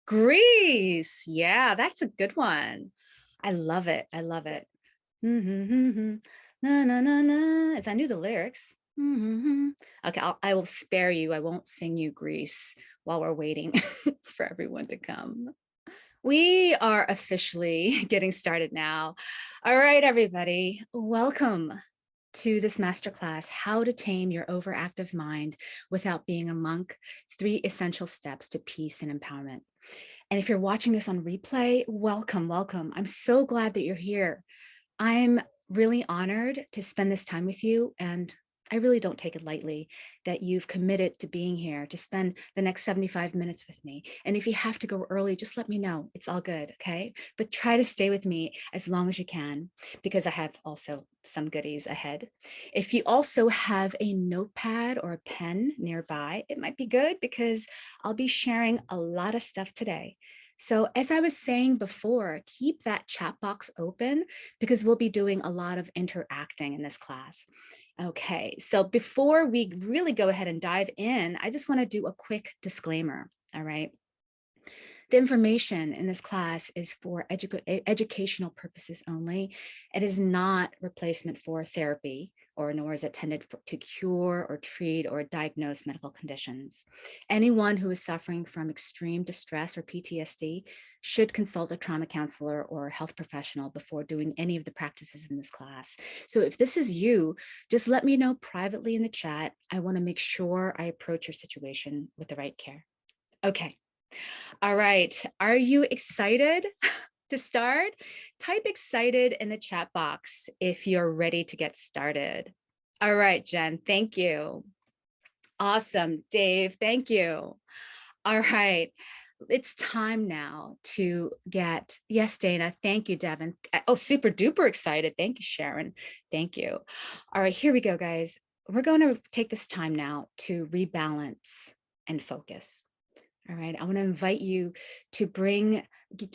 Grease. Yeah, that's a good one. I love it. I love it. Na na na na. If I knew the lyrics. Okay, I will spare you. I won't sing you Grease while we're waiting for everyone to come. We are officially getting started now. All right, everybody, welcome to this masterclass, How to Tame Your Overactive Mind Without Being a Monk, 3 Essential Steps to Peace and Empowerment. And if you're watching this on replay, welcome, welcome. I'm so glad that you're here. I'm really honored to spend this time with you, and I really don't take it lightly that you've committed to being here to spend the next 75 minutes with me. And if you have to go early, just let me know. It's all good, okay? But try to stay with me as long as you can, because I have also some goodies ahead. If you also have a notepad or a pen nearby, it might be good because I'll be sharing a lot of stuff today. So as I was saying before, keep that chat box open because we'll be doing a lot of interacting in this class. Okay, so before we really go ahead and dive in, I just want to do a quick disclaimer, all right? The information in this class is for educational purposes only. It is not replacement for therapy, or nor is it intended to cure or treat or diagnose medical conditions. Anyone who is suffering from extreme distress or PTSD should consult a trauma counselor or health professional before doing any of the practices in this class. So if this is you, just let me know privately in the chat. I want to make sure I approach your situation with the right care. Okay. All right. Are you excited to start? Type excited in the chat box if you're ready to get started. All right, Jen, thank you. Awesome. Dave, thank you. All right. It's time now to get, yes, Dana, thank you, Devin. Oh, super duper excited. Thank you, Sharon. Thank you. All right, here we go, guys. We're going to take this time now to rebalance and focus. All right, I want to invite you to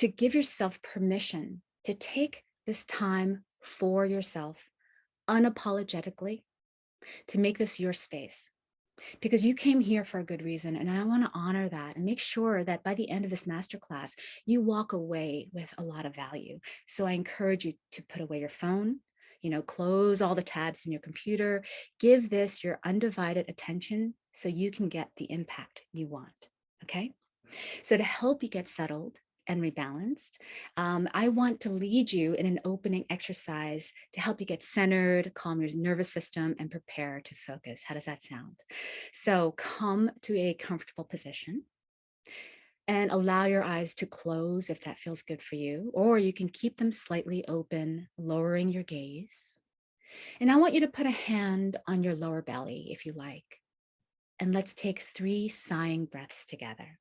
give yourself permission to take this time for yourself unapologetically, to make this your space, because you came here for a good reason. And I want to honor that and make sure that by the end of this masterclass, you walk away with a lot of value. So I encourage you to put away your phone, close all the tabs in your computer, give this your undivided attention so you can get the impact you want. Okay. So to help you get settled and rebalanced, I want to lead you in an opening exercise to help you get centered, calm your nervous system, and prepare to focus. How does that sound? So come to a comfortable position and allow your eyes to close if that feels good for you, or you can keep them slightly open, lowering your gaze. And I want you to put a hand on your lower belly if you like. And let's take 3 sighing breaths together.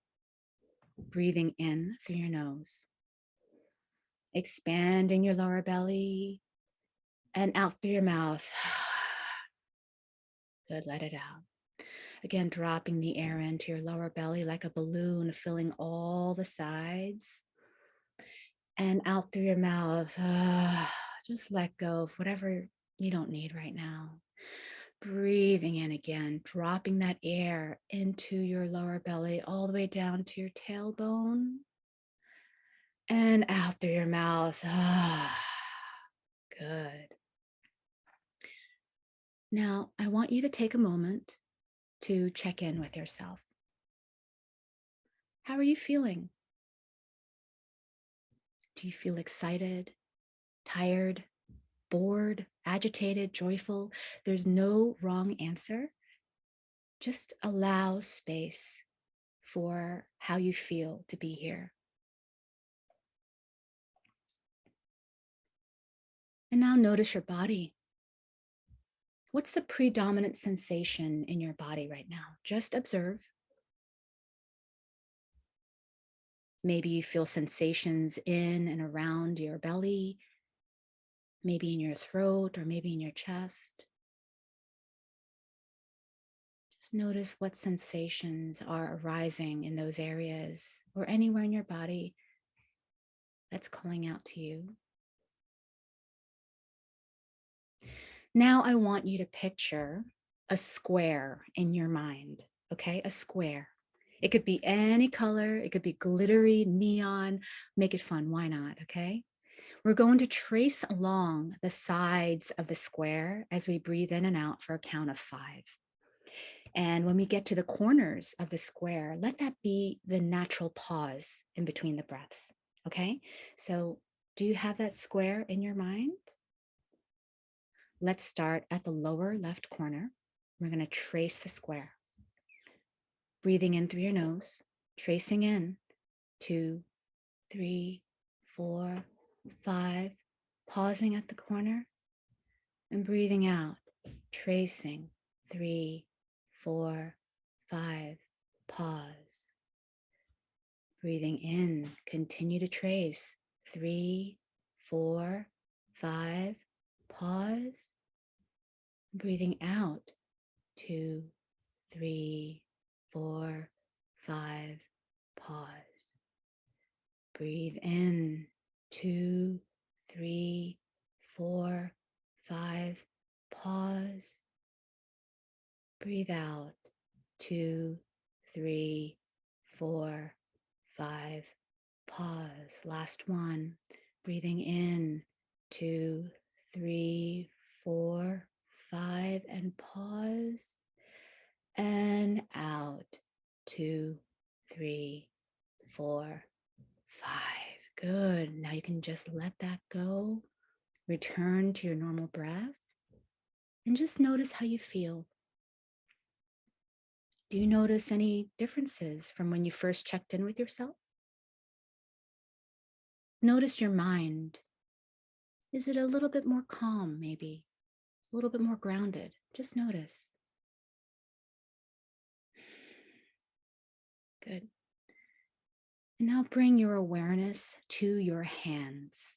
Breathing in through your nose, expanding your lower belly, and out through your mouth. Good, let it out. Again, dropping the air into your lower belly like a balloon, filling all the sides. And out through your mouth, just let go of whatever you don't need right now. Breathing in again, dropping that air into your lower belly all the way down to your tailbone. And out through your mouth. Good. Now, I want you to take a moment to check in with yourself. How are you feeling? Do you feel excited, tired, bored, agitated, joyful? There's no wrong answer. Just allow space for how you feel to be here. And now notice your body. What's the predominant sensation in your body right now? Just observe. Maybe you feel sensations in and around your belly, maybe in your throat, or maybe in your chest. Just notice what sensations are arising in those areas or anywhere in your body that's calling out to you. Now I want you to picture a square in your mind, okay? A square. It could be any color. It could be glittery, neon. Make it fun. Why not? Okay. We're going to trace along the sides of the square as we breathe in and out for a count of 5. And when we get to the corners of the square, let that be the natural pause in between the breaths. Okay. So do you have that square in your mind? Let's start at the lower left corner. We're going to trace the square. Breathing in through your nose, tracing in 2, 3, 4, 5, pausing at the corner, and breathing out, tracing 3, 4, 5, pause. Breathing in, continue to trace 3, 4, 5, pause. Breathing out 2, 3, 4, 5, pause. Breathe in 2, 3, 4, 5, pause. Breathe out 2, 3, 4, 5, pause. Last one. Breathing in 2, 3, 4, 5, and pause. And out 2, 3, 4, 5. Good. Now you can just let that go. Return to your normal breath and just notice how you feel. Do you notice any differences from when you first checked in with yourself? Notice your mind. Is it a little bit more calm, maybe? A little bit more grounded? Just notice. Good. And now bring your awareness to your hands,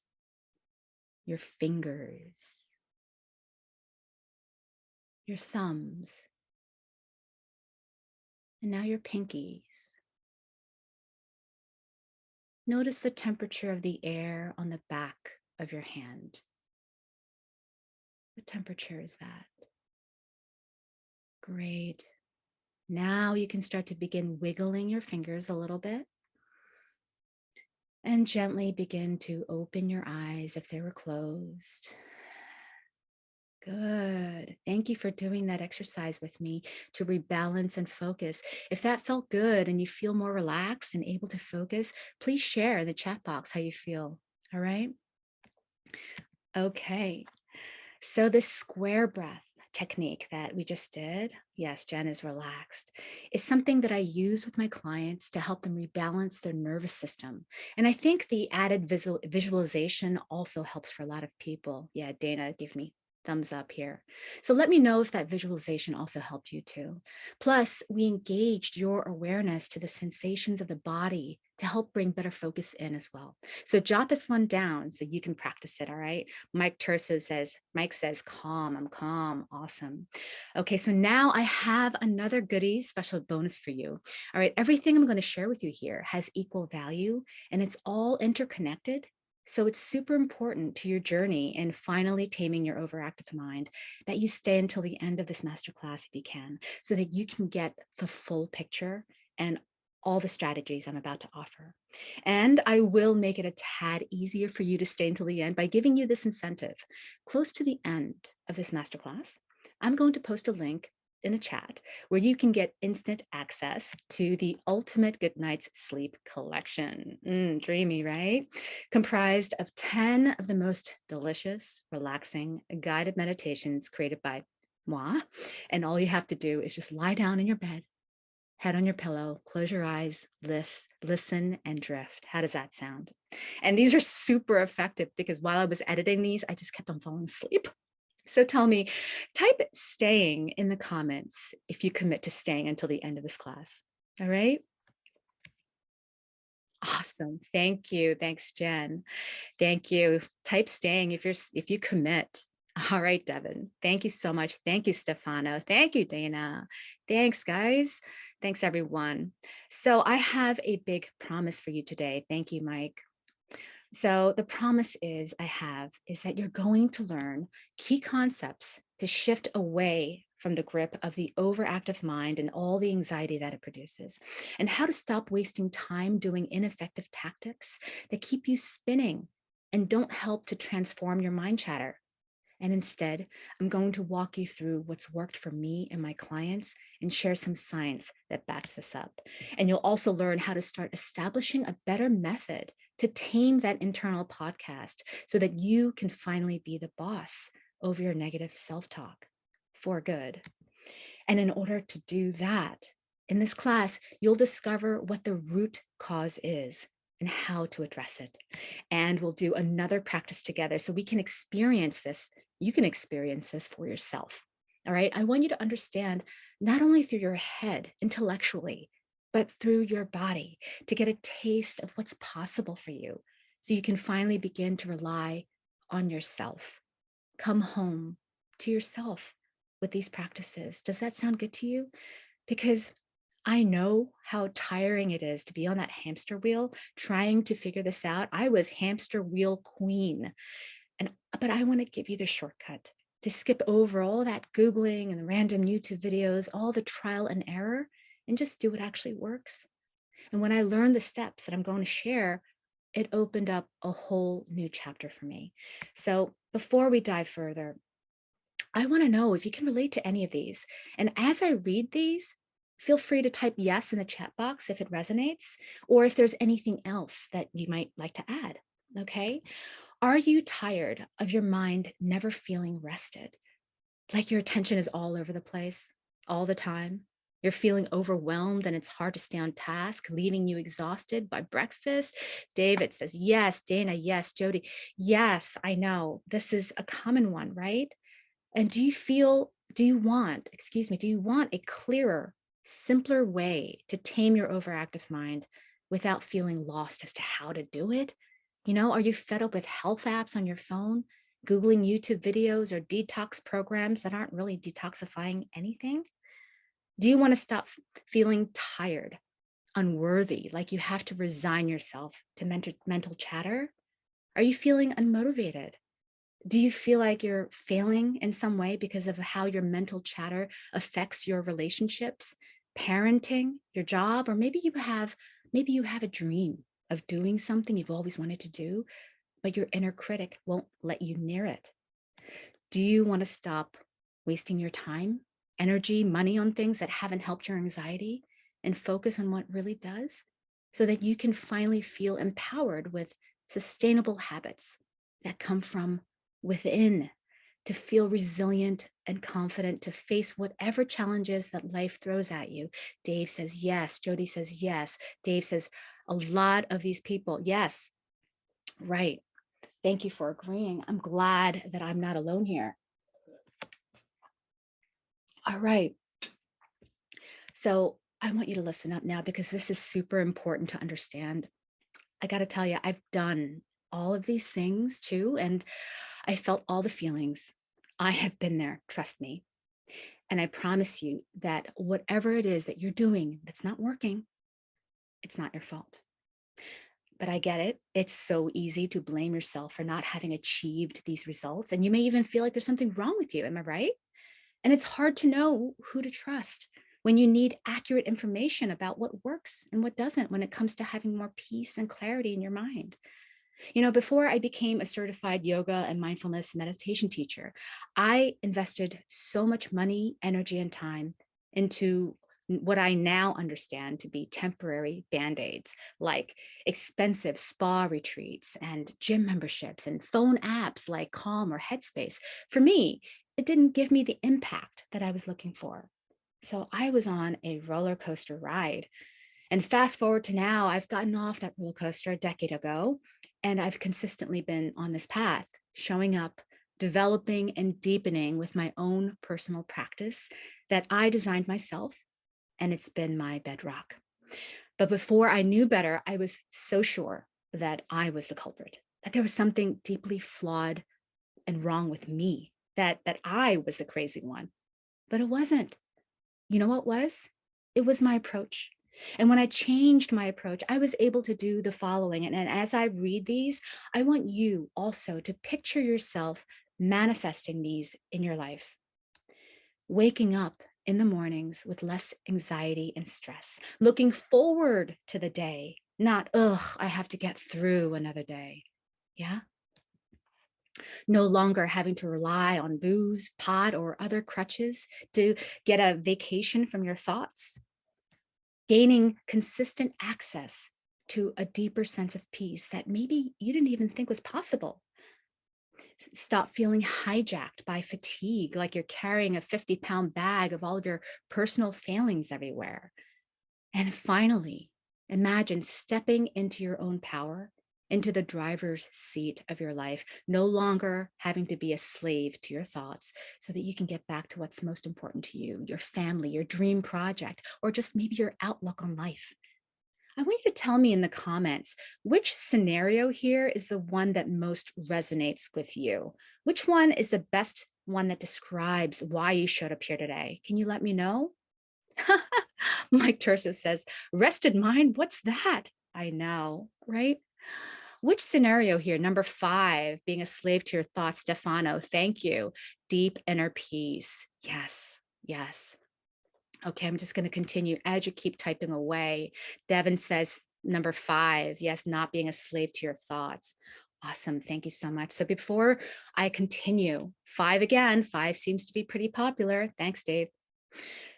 your fingers, your thumbs, and now your pinkies. Notice the temperature of the air on the back of your hand. What temperature is that? Great. Now you can start to begin wiggling your fingers a little bit and gently begin to open your eyes if they were closed. Good. Thank you for doing that exercise with me to rebalance and focus. If that felt good and you feel more relaxed and able to focus, please share in the chat box how you feel. All right. Okay. So this square breath technique that we just did, yes, Jen is relaxed, is something that I use with my clients to help them rebalance their nervous system. And I think the added visualization also helps for a lot of people. Yeah, Dana, give me thumbs up here. So let me know if that visualization also helped you too. Plus, we engaged your awareness to the sensations of the body to help bring better focus in as well. So jot this one down so you can practice it, all right? Mike says, calm, I'm calm, awesome. Okay, so now I have another goodie, special bonus for you. All right, everything I'm gonna share with you here has equal value and it's all interconnected. So it's super important to your journey in finally taming your overactive mind that you stay until the end of this masterclass if you can, so that you can get the full picture and all the strategies I'm about to offer. And I will make it a tad easier for you to stay until the end by giving you this incentive. Close to the end of this masterclass, I'm going to post a link in a chat where you can get instant access to the Ultimate Good Night's Sleep Collection. Dreamy, right? Comprised of 10 of the most delicious, relaxing, guided meditations created by moi. And all you have to do is just lie down in your bed, head on your pillow, close your eyes, listen, and drift. How does that sound? And these are super effective because while I was editing these, I just kept on falling asleep. So tell me, type staying in the comments if you commit to staying until the end of this class. All right? Awesome. Thank you. Thanks, Jen. Thank you. Type staying if you commit. All right, Devin. Thank you so much. Thank you, Stefano. Thank you, Dana. Thanks, guys. Thanks, everyone. So I have a big promise for you today. Thank you, Mike. So the promise is that you're going to learn key concepts to shift away from the grip of the overactive mind and all the anxiety that it produces, and how to stop wasting time doing ineffective tactics that keep you spinning and don't help to transform your mind chatter. And instead, I'm going to walk you through what's worked for me and my clients and share some science that backs this up. And you'll also learn how to start establishing a better method to tame that internal podcast so that you can finally be the boss over your negative self-talk for good. And in order to do that, in this class, you'll discover what the root cause is and how to address it. And we'll do another practice together so we can experience this. You can experience this for yourself. All right. I want you to understand not only through your head intellectually, but through your body to get a taste of what's possible for you so you can finally begin to rely on yourself. Come home to yourself with these practices. Does that sound good to you? Because I know how tiring it is to be on that hamster wheel trying to figure this out. I was hamster wheel queen. But I want to give you the shortcut to skip over all that Googling and the random YouTube videos, all the trial and error, and just do what actually works. And when I learned the steps that I'm going to share, it opened up a whole new chapter for me. So before we dive further, I want to know if you can relate to any of these. And as I read these, feel free to type yes in the chat box if it resonates, or if there's anything else that you might like to add. Okay. Are you tired of your mind never feeling rested? Like your attention is all over the place all the time? You're feeling overwhelmed and it's hard to stay on task, leaving you exhausted by breakfast? David says, yes. Dana, yes. Jody, yes, I know. This is a common one, right? And do you want a clearer, simpler way to tame your overactive mind without feeling lost as to how to do it? Are you fed up with health apps on your phone, Googling YouTube videos or detox programs that aren't really detoxifying anything? Do you want to stop feeling tired, unworthy, like you have to resign yourself to mental chatter? Are you feeling unmotivated? Do you feel like you're failing in some way because of how your mental chatter affects your relationships, parenting, your job, or maybe you have a dream of doing something you've always wanted to do, but your inner critic won't let you near it? Do you want to stop wasting your time, energy, money on things that haven't helped your anxiety and focus on what really does so that you can finally feel empowered with sustainable habits that come from within, to feel resilient and confident to face whatever challenges that life throws at you? Dave says yes. Jody says yes. Dave says a lot of these people. Yes, right. Thank you for agreeing. I'm glad that I'm not alone here. All right. So I want you to listen up now because this is super important to understand. I got to tell you, I've done all of these things too, and I felt all the feelings. I have been there, trust me. And I promise you that whatever it is that you're doing that's not working, it's not your fault. But I get it. It's so easy to blame yourself for not having achieved these results. And you may even feel like there's something wrong with you. Am I right? And it's hard to know who to trust when you need accurate information about what works and what doesn't when it comes to having more peace and clarity in your mind. Before I became a certified yoga and mindfulness meditation teacher, I invested so much money, energy, and time into what I now understand to be temporary band-aids, like expensive spa retreats and gym memberships and phone apps like Calm or Headspace. For me, it didn't give me the impact that I was looking for. So I was on a roller coaster ride. And fast forward to now, I've gotten off that roller coaster a decade ago, and I've consistently been on this path, showing up, developing, and deepening with my own personal practice that I designed myself, and it's been my bedrock. But before I knew better, I was so sure that I was the culprit, that there was something deeply flawed and wrong with me, that I was the crazy one. But it wasn't. You know what was? It was my approach. And when I changed my approach, I was able to do the following. And as I read these, I want you also to picture yourself manifesting these in your life. waking up in the mornings with less anxiety and stress, looking forward to the day, not, ugh, I have to get through another day. Yeah. No longer having to rely on booze, pot, or other crutches to get a vacation from your thoughts. Gaining consistent access to a deeper sense of peace that maybe you didn't even think was possible. Stop feeling hijacked by fatigue, like you're carrying a 50-pound bag of all of your personal failings everywhere. And finally, imagine stepping into your own power, into the driver's seat of your life, no longer having to be a slave to your thoughts so that you can get back to what's most important to you, your family, your dream project, or just maybe your outlook on life. I want you to tell me in the comments, which scenario here is the one that most resonates with you? Which one is the best one that describes why you showed up here today? Can you let me know? Mike Turso says, rested mind, what's that? I know, right? Which scenario here? Number 5, being a slave to your thoughts. Stefano, thank you. Deep inner peace. Yes, yes. Okay, I'm just going to continue as you keep typing away. Devin says, number 5, yes, not being a slave to your thoughts. Awesome. Thank you so much. So before I continue, 5 again, 5 seems to be pretty popular. Thanks, Dave.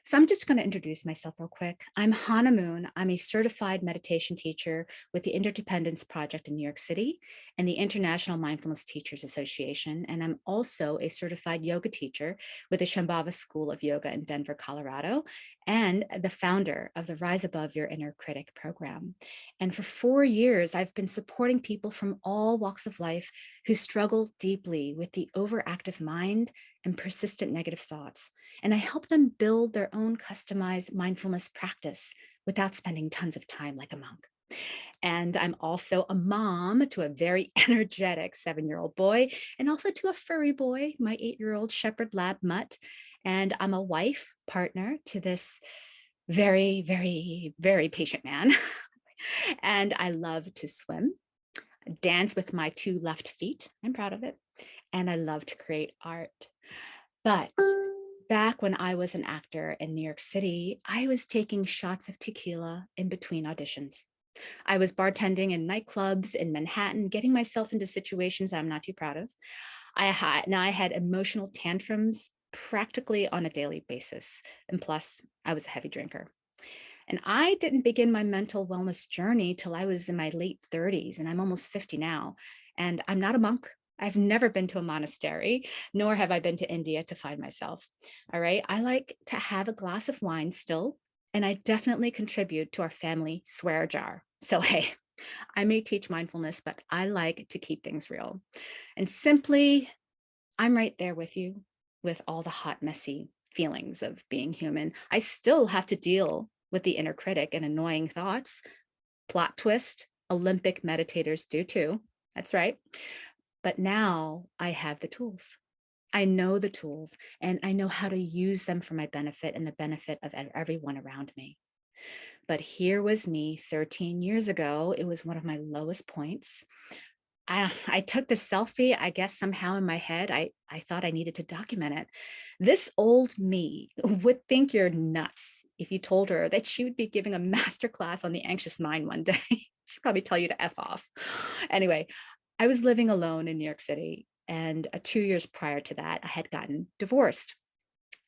So I'm just going to introduce myself real quick. I'm Hannah Moon. I'm a certified meditation teacher with the Interdependence Project in New York City and the International Mindfulness Teachers Association. And I'm also a certified yoga teacher with the Shambhava School of Yoga in Denver, Colorado, and the founder of the Rise Above Your Inner Critic program. And for 4 years, I've been supporting people from all walks of life who struggle deeply with the overactive mind and persistent negative thoughts. And I help them build their own customized mindfulness practice without spending tons of time like a monk. And I'm also a mom to a very energetic 7-year-old boy and also to a furry boy, my 8-year-old shepherd lab mutt. And I'm a wife, partner to this very, very, very patient man. And I love to swim, dance with my 2 left feet. I'm proud of it. And I love to create art. But back when I was an actor in New York City, I was taking shots of tequila in between auditions. I was bartending in nightclubs in Manhattan, getting myself into situations that I'm not too proud of. I had emotional tantrums practically on a daily basis. And plus, I was a heavy drinker. And I didn't begin my mental wellness journey till I was in my late 30s, and I'm almost 50 now. And I'm not a monk. I've never been to a monastery, nor have I been to India to find myself. All right. I like to have a glass of wine still, and I definitely contribute to our family swear jar. So, hey, I may teach mindfulness, but I like to keep things real. And simply, I'm right there with you with all the hot, messy feelings of being human. I still have to deal with the inner critic and annoying thoughts. Plot twist, Olympic meditators do too. That's right. But now I have the tools. I know the tools and I know how to use them for my benefit and the benefit of everyone around me. But here was me 13 years ago. It was one of my lowest points. I took the selfie, I guess somehow in my head, I thought I needed to document it. This old me would think you're nuts if you told her that she would be giving a masterclass on the anxious mind one day. She'd probably tell you to F off. Anyway, I was living alone in New York City. And 2 years prior to that, I had gotten divorced,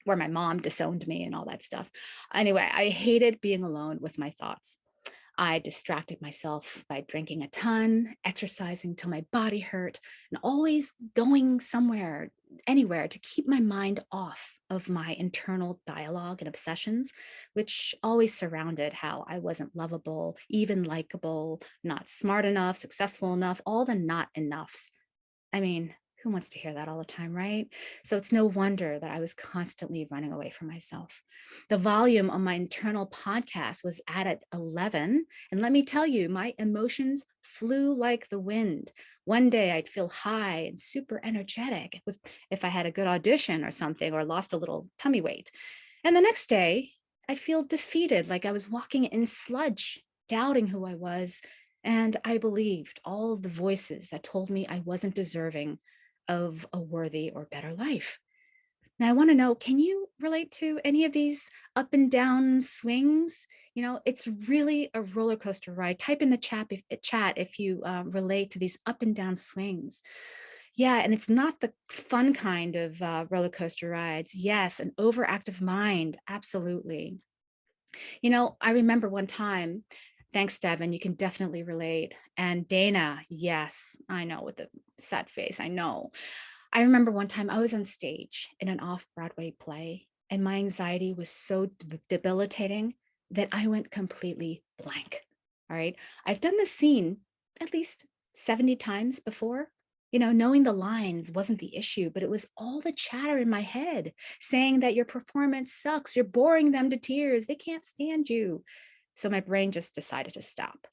where my mom disowned me and all that stuff. Anyway, I hated being alone with my thoughts. I distracted myself by drinking a ton, exercising till my body hurt, and always going somewhere, anywhere to keep my mind off of my internal dialogue and obsessions, which always surrounded how I wasn't lovable, even likable, not smart enough, successful enough, all the not enoughs. I mean, who wants to hear that all the time, right? So it's no wonder that I was constantly running away from myself. The volume on my internal podcast was at 11. And let me tell you, my emotions flew like the wind. One day I'd feel high and super energetic if I had a good audition or something, or lost a little tummy weight. And the next day I'd feel defeated, like I was walking in sludge, doubting who I was. And I believed all the voices that told me I wasn't deserving of a worthy or better life. Now I want to know, can you relate to any of these up and down swings? It's really a roller coaster ride. Type in the chat if you relate to these up and down swings. Yeah, and it's not the fun kind of roller coaster rides. Yes, an overactive mind. Absolutely. I remember one time, thanks, Devin, you can definitely relate. And Dana, yes, I know, with the sad face, I know. I remember one time I was on stage in an off-Broadway play, and my anxiety was so debilitating that I went completely blank. All right. I've done this scene at least 70 times before. Knowing the lines wasn't the issue, but it was all the chatter in my head saying that your performance sucks, you're boring them to tears, they can't stand you. So my brain just decided to stop.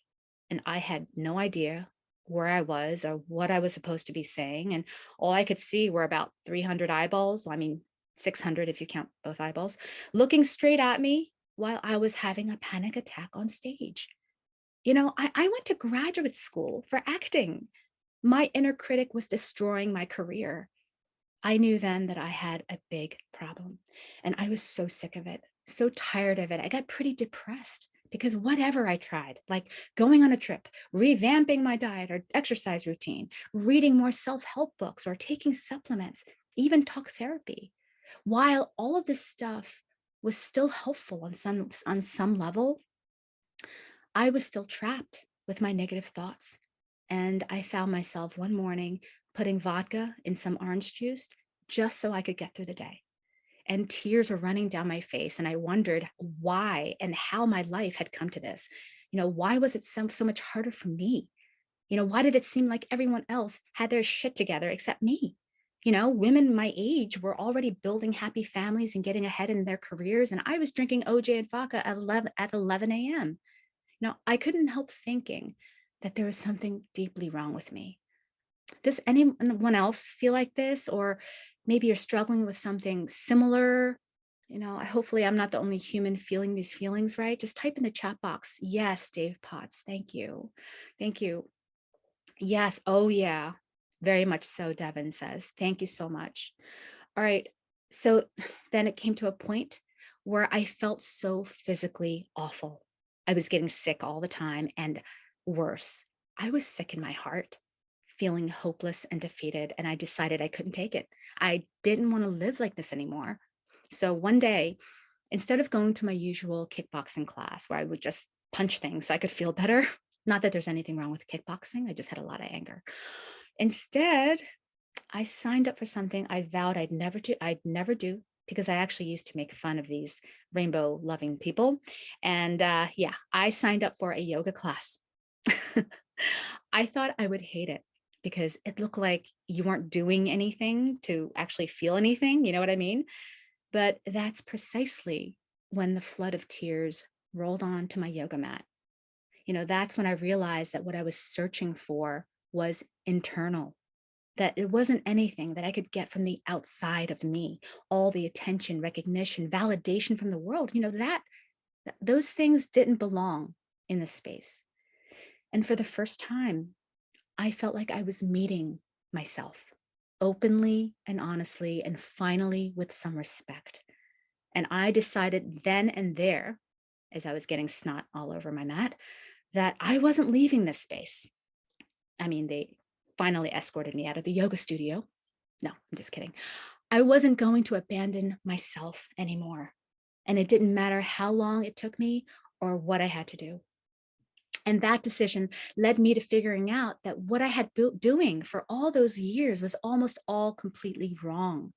And I had no idea where I was or what I was supposed to be saying. And all I could see were about 300 eyeballs. Well, I mean, 600 if you count both eyeballs, looking straight at me while I was having a panic attack on stage. I went to graduate school for acting. My inner critic was destroying my career. I knew then that I had a big problem, and I was so sick of it, so tired of it. I got pretty depressed because whatever I tried, like going on a trip, revamping my diet or exercise routine, reading more self-help books or taking supplements, even talk therapy, while all of this stuff was still helpful on some level, I was still trapped with my negative thoughts. And I found myself one morning putting vodka in some orange juice just so I could get through the day. And tears were running down my face. And I wondered why and how my life had come to this. Why was it so much harder for me? Why did it seem like everyone else had their shit together except me? Women my age were already building happy families and getting ahead in their careers. And I was drinking OJ and vodka at 11 a.m. I couldn't help thinking that there was something deeply wrong with me. Does anyone else feel like this? Or maybe you're struggling with something similar? Hopefully I'm not the only human feeling these feelings, right? Just type in the chat box. Yes, Dave Potts. Thank you. Thank you. Yes. Oh, yeah. Very much so, Devin says. Thank you so much. All right. So then it came to a point where I felt so physically awful. I was getting sick all the time, and worse, I was sick in my heart, feeling hopeless and defeated. And I decided I couldn't take it. I didn't want to live like this anymore. So one day, instead of going to my usual kickboxing class where I would just punch things so I could feel better, not that there's anything wrong with kickboxing, I just had a lot of anger. Instead, I signed up for something I vowed I'd never do because I actually used to make fun of these rainbow loving people. And yeah, I signed up for a yoga class. I thought I would hate it because it looked like you weren't doing anything to actually feel anything. You know what I mean? But that's precisely when the flood of tears rolled onto my yoga mat. That's when I realized that what I was searching for was internal, that it wasn't anything that I could get from the outside of me, all the attention, recognition, validation from the world, that those things didn't belong in the space. And for the first time, I felt like I was meeting myself openly and honestly, and finally with some respect. And I decided then and there, as I was getting snot all over my mat, that I wasn't leaving this space. I mean, they finally escorted me out of the yoga studio. No, I'm just kidding. I wasn't going to abandon myself anymore. And it didn't matter how long it took me or what I had to do. And that decision led me to figuring out that what I had been doing for all those years was almost all completely wrong.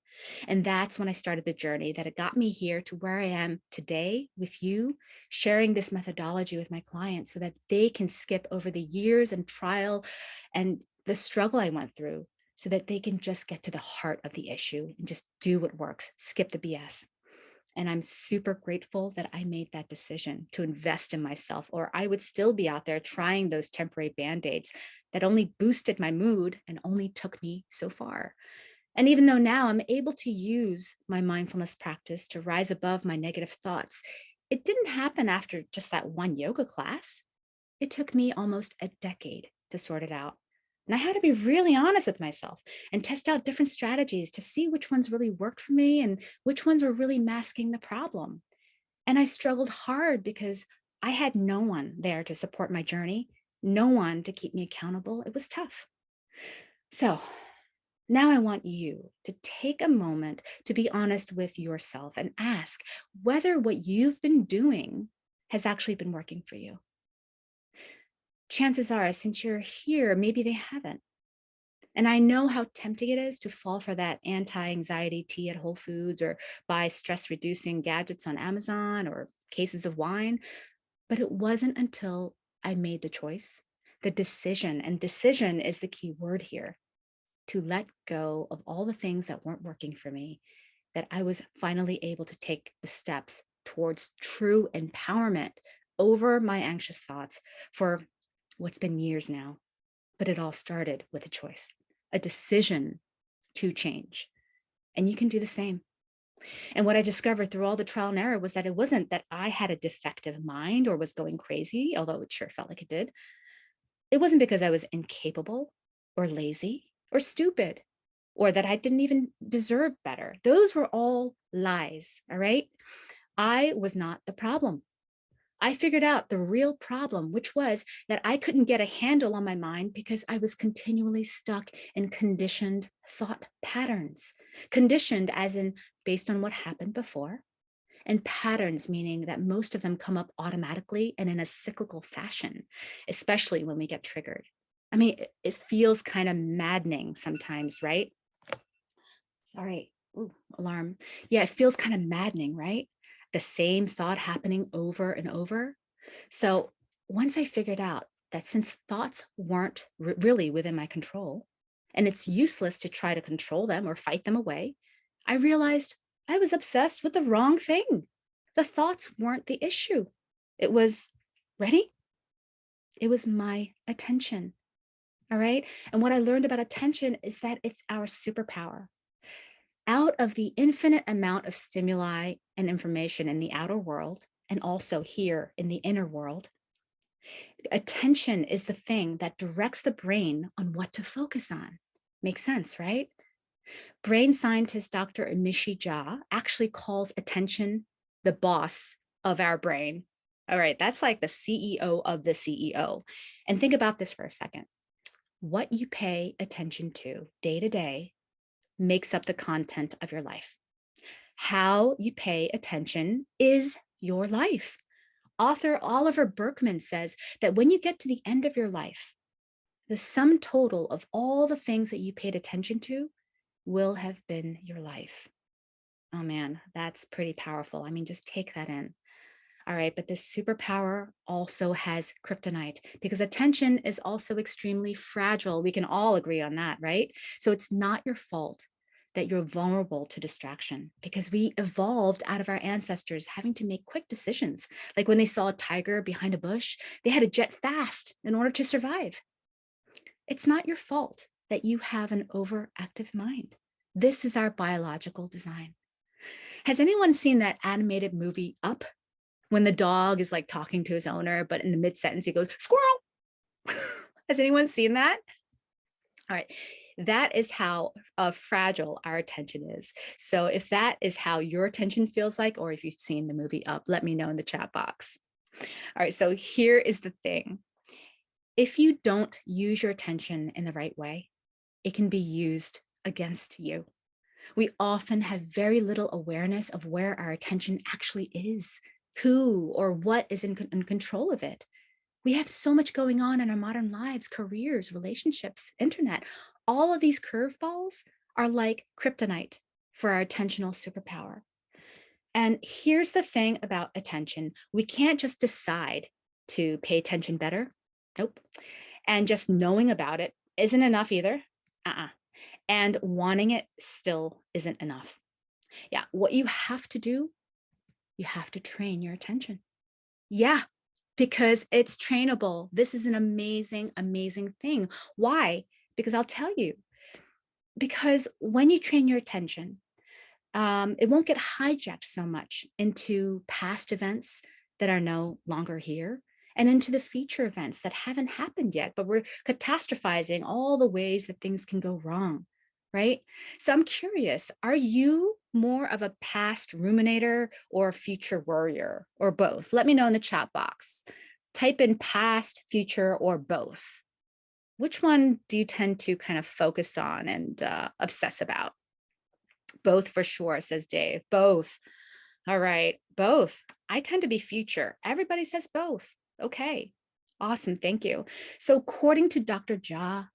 And that's when I started the journey that it got me here to where I am today with you, sharing this methodology with my clients so that they can skip over the years and trial and the struggle I went through so that they can just get to the heart of the issue and just do what works, skip the BS. And I'm super grateful that I made that decision to invest in myself, or I would still be out there trying those temporary band-aids that only boosted my mood and only took me so far. And even though now I'm able to use my mindfulness practice to rise above my negative thoughts, it didn't happen after just that one yoga class. It took me almost a decade to sort it out. And I had to be really honest with myself and test out different strategies to see which ones really worked for me and which ones were really masking the problem. And I struggled hard because I had no one there to support my journey, no one to keep me accountable. It was tough. So now I want you to take a moment to be honest with yourself and ask whether what you've been doing has actually been working for you. Chances are, since you're here, maybe they haven't. And I know how tempting it is to fall for that anti-anxiety tea at Whole Foods or buy stress-reducing gadgets on Amazon or cases of wine. But it wasn't until I made the choice, the decision, and decision is the key word here, to let go of all the things that weren't working for me, that I was finally able to take the steps towards true empowerment over my anxious thoughts for what's been years now. But it all started with a choice, a decision to change. And you can do the same. And what I discovered through all the trial and error was that it wasn't that I had a defective mind or was going crazy, although it sure felt like it did. It wasn't because I was incapable or lazy or stupid or that I didn't even deserve better. Those were all lies, all right? I was not the problem. I figured out the real problem, which was that I couldn't get a handle on my mind because I was continually stuck in conditioned thought patterns. Conditioned as in based on what happened before, and patterns meaning that most of them come up automatically and in a cyclical fashion, especially when we get triggered. I mean, it feels kind of maddening sometimes, right? Sorry, ooh, alarm. Yeah, it feels kind of maddening, right? The same thought happening over and over. So once I figured out that since thoughts weren't really within my control, and it's useless to try to control them or fight them away, I realized I was obsessed with the wrong thing. The thoughts weren't the issue. It was, ready? It was my attention. All right. And what I learned about attention is that it's our superpower. Out of the infinite amount of stimuli and information in the outer world, and also here in the inner world, attention is the thing that directs the brain on what to focus on. Makes sense, right? Brain scientist Dr. Amishi Jha actually calls attention the boss of our brain. All right, that's like the CEO of the CEO. And think about this for a second. What you pay attention to day makes up the content of your life. How you pay attention is your life. Author Oliver Berkman says that when you get to the end of your life, the sum total of all the things that you paid attention to will have been your life. Oh man, that's pretty powerful. I mean, just take that in. All right, but this superpower also has kryptonite because attention is also extremely fragile. We can all agree on that, right? So it's not your fault that you're vulnerable to distraction because we evolved out of our ancestors having to make quick decisions. Like when they saw a tiger behind a bush, they had to jet fast in order to survive. It's not your fault that you have an overactive mind. This is our biological design. Has anyone seen that animated movie Up? When the dog is like talking to his owner, but in the mid-sentence, he goes, squirrel. Has anyone seen that? All right. That is how fragile our attention is. So if that is how your attention feels like, or if you've seen the movie Up, let me know in the chat box. All right. So here is the thing. If you don't use your attention in the right way, it can be used against you. We often have very little awareness of where our attention actually is, who or what is in control of it. We have so much going on in our modern lives, careers, relationships, internet. All of these curveballs are like kryptonite for our attentional superpower. And here's the thing about attention. We can't just decide to pay attention better. Nope. And just knowing about it isn't enough either. And wanting it still isn't enough. Yeah, what you have to do, you have to train your attention. Yeah, because it's trainable. This is an amazing, amazing thing. Why? Because I'll tell you, because when you train your attention, it won't get hijacked so much into past events that are no longer here. and into the future events that haven't happened yet, but we're catastrophizing all the ways that things can go wrong, right? So I'm curious, are you more of a past ruminator or a future worrier or both? Let me know in the chat box. Type in past, future, or both. Which one do you tend to kind of focus on and obsess about? Both for sure, says Dave. Both. All right, both. I tend to be future. Everybody says both. Okay, awesome. Thank you. So, according to Dr. Jha,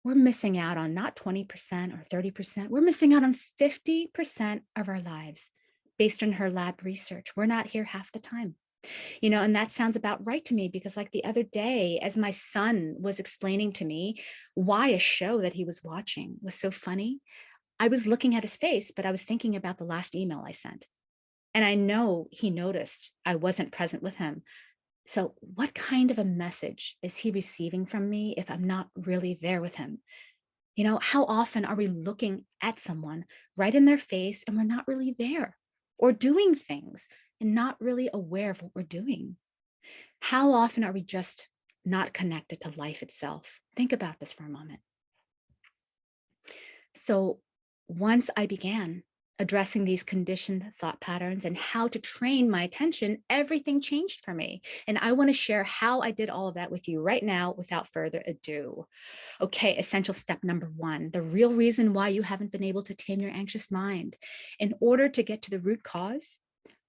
we're missing out on not 20% or 30%. We're missing out on 50% of our lives based on her lab research. We're not here half the time. And that sounds about right to me because, like the other day, as my son was explaining to me why a show that he was watching was so funny, I was looking at his face, but I was thinking about the last email I sent. And I know he noticed I wasn't present with him. So, what kind of a message is he receiving from me if I'm not really there with him? How often are we looking at someone right in their face and we're not really there, or doing things and not really aware of what we're doing? How often are we just not connected to life itself? Think about this for a moment. So, once I began addressing these conditioned thought patterns and how to train my attention, everything changed for me. And I want to share how I did all of that with you right now without further ado. Okay, essential step number one, the real reason why you haven't been able to tame your anxious mind. In order to get to the root cause,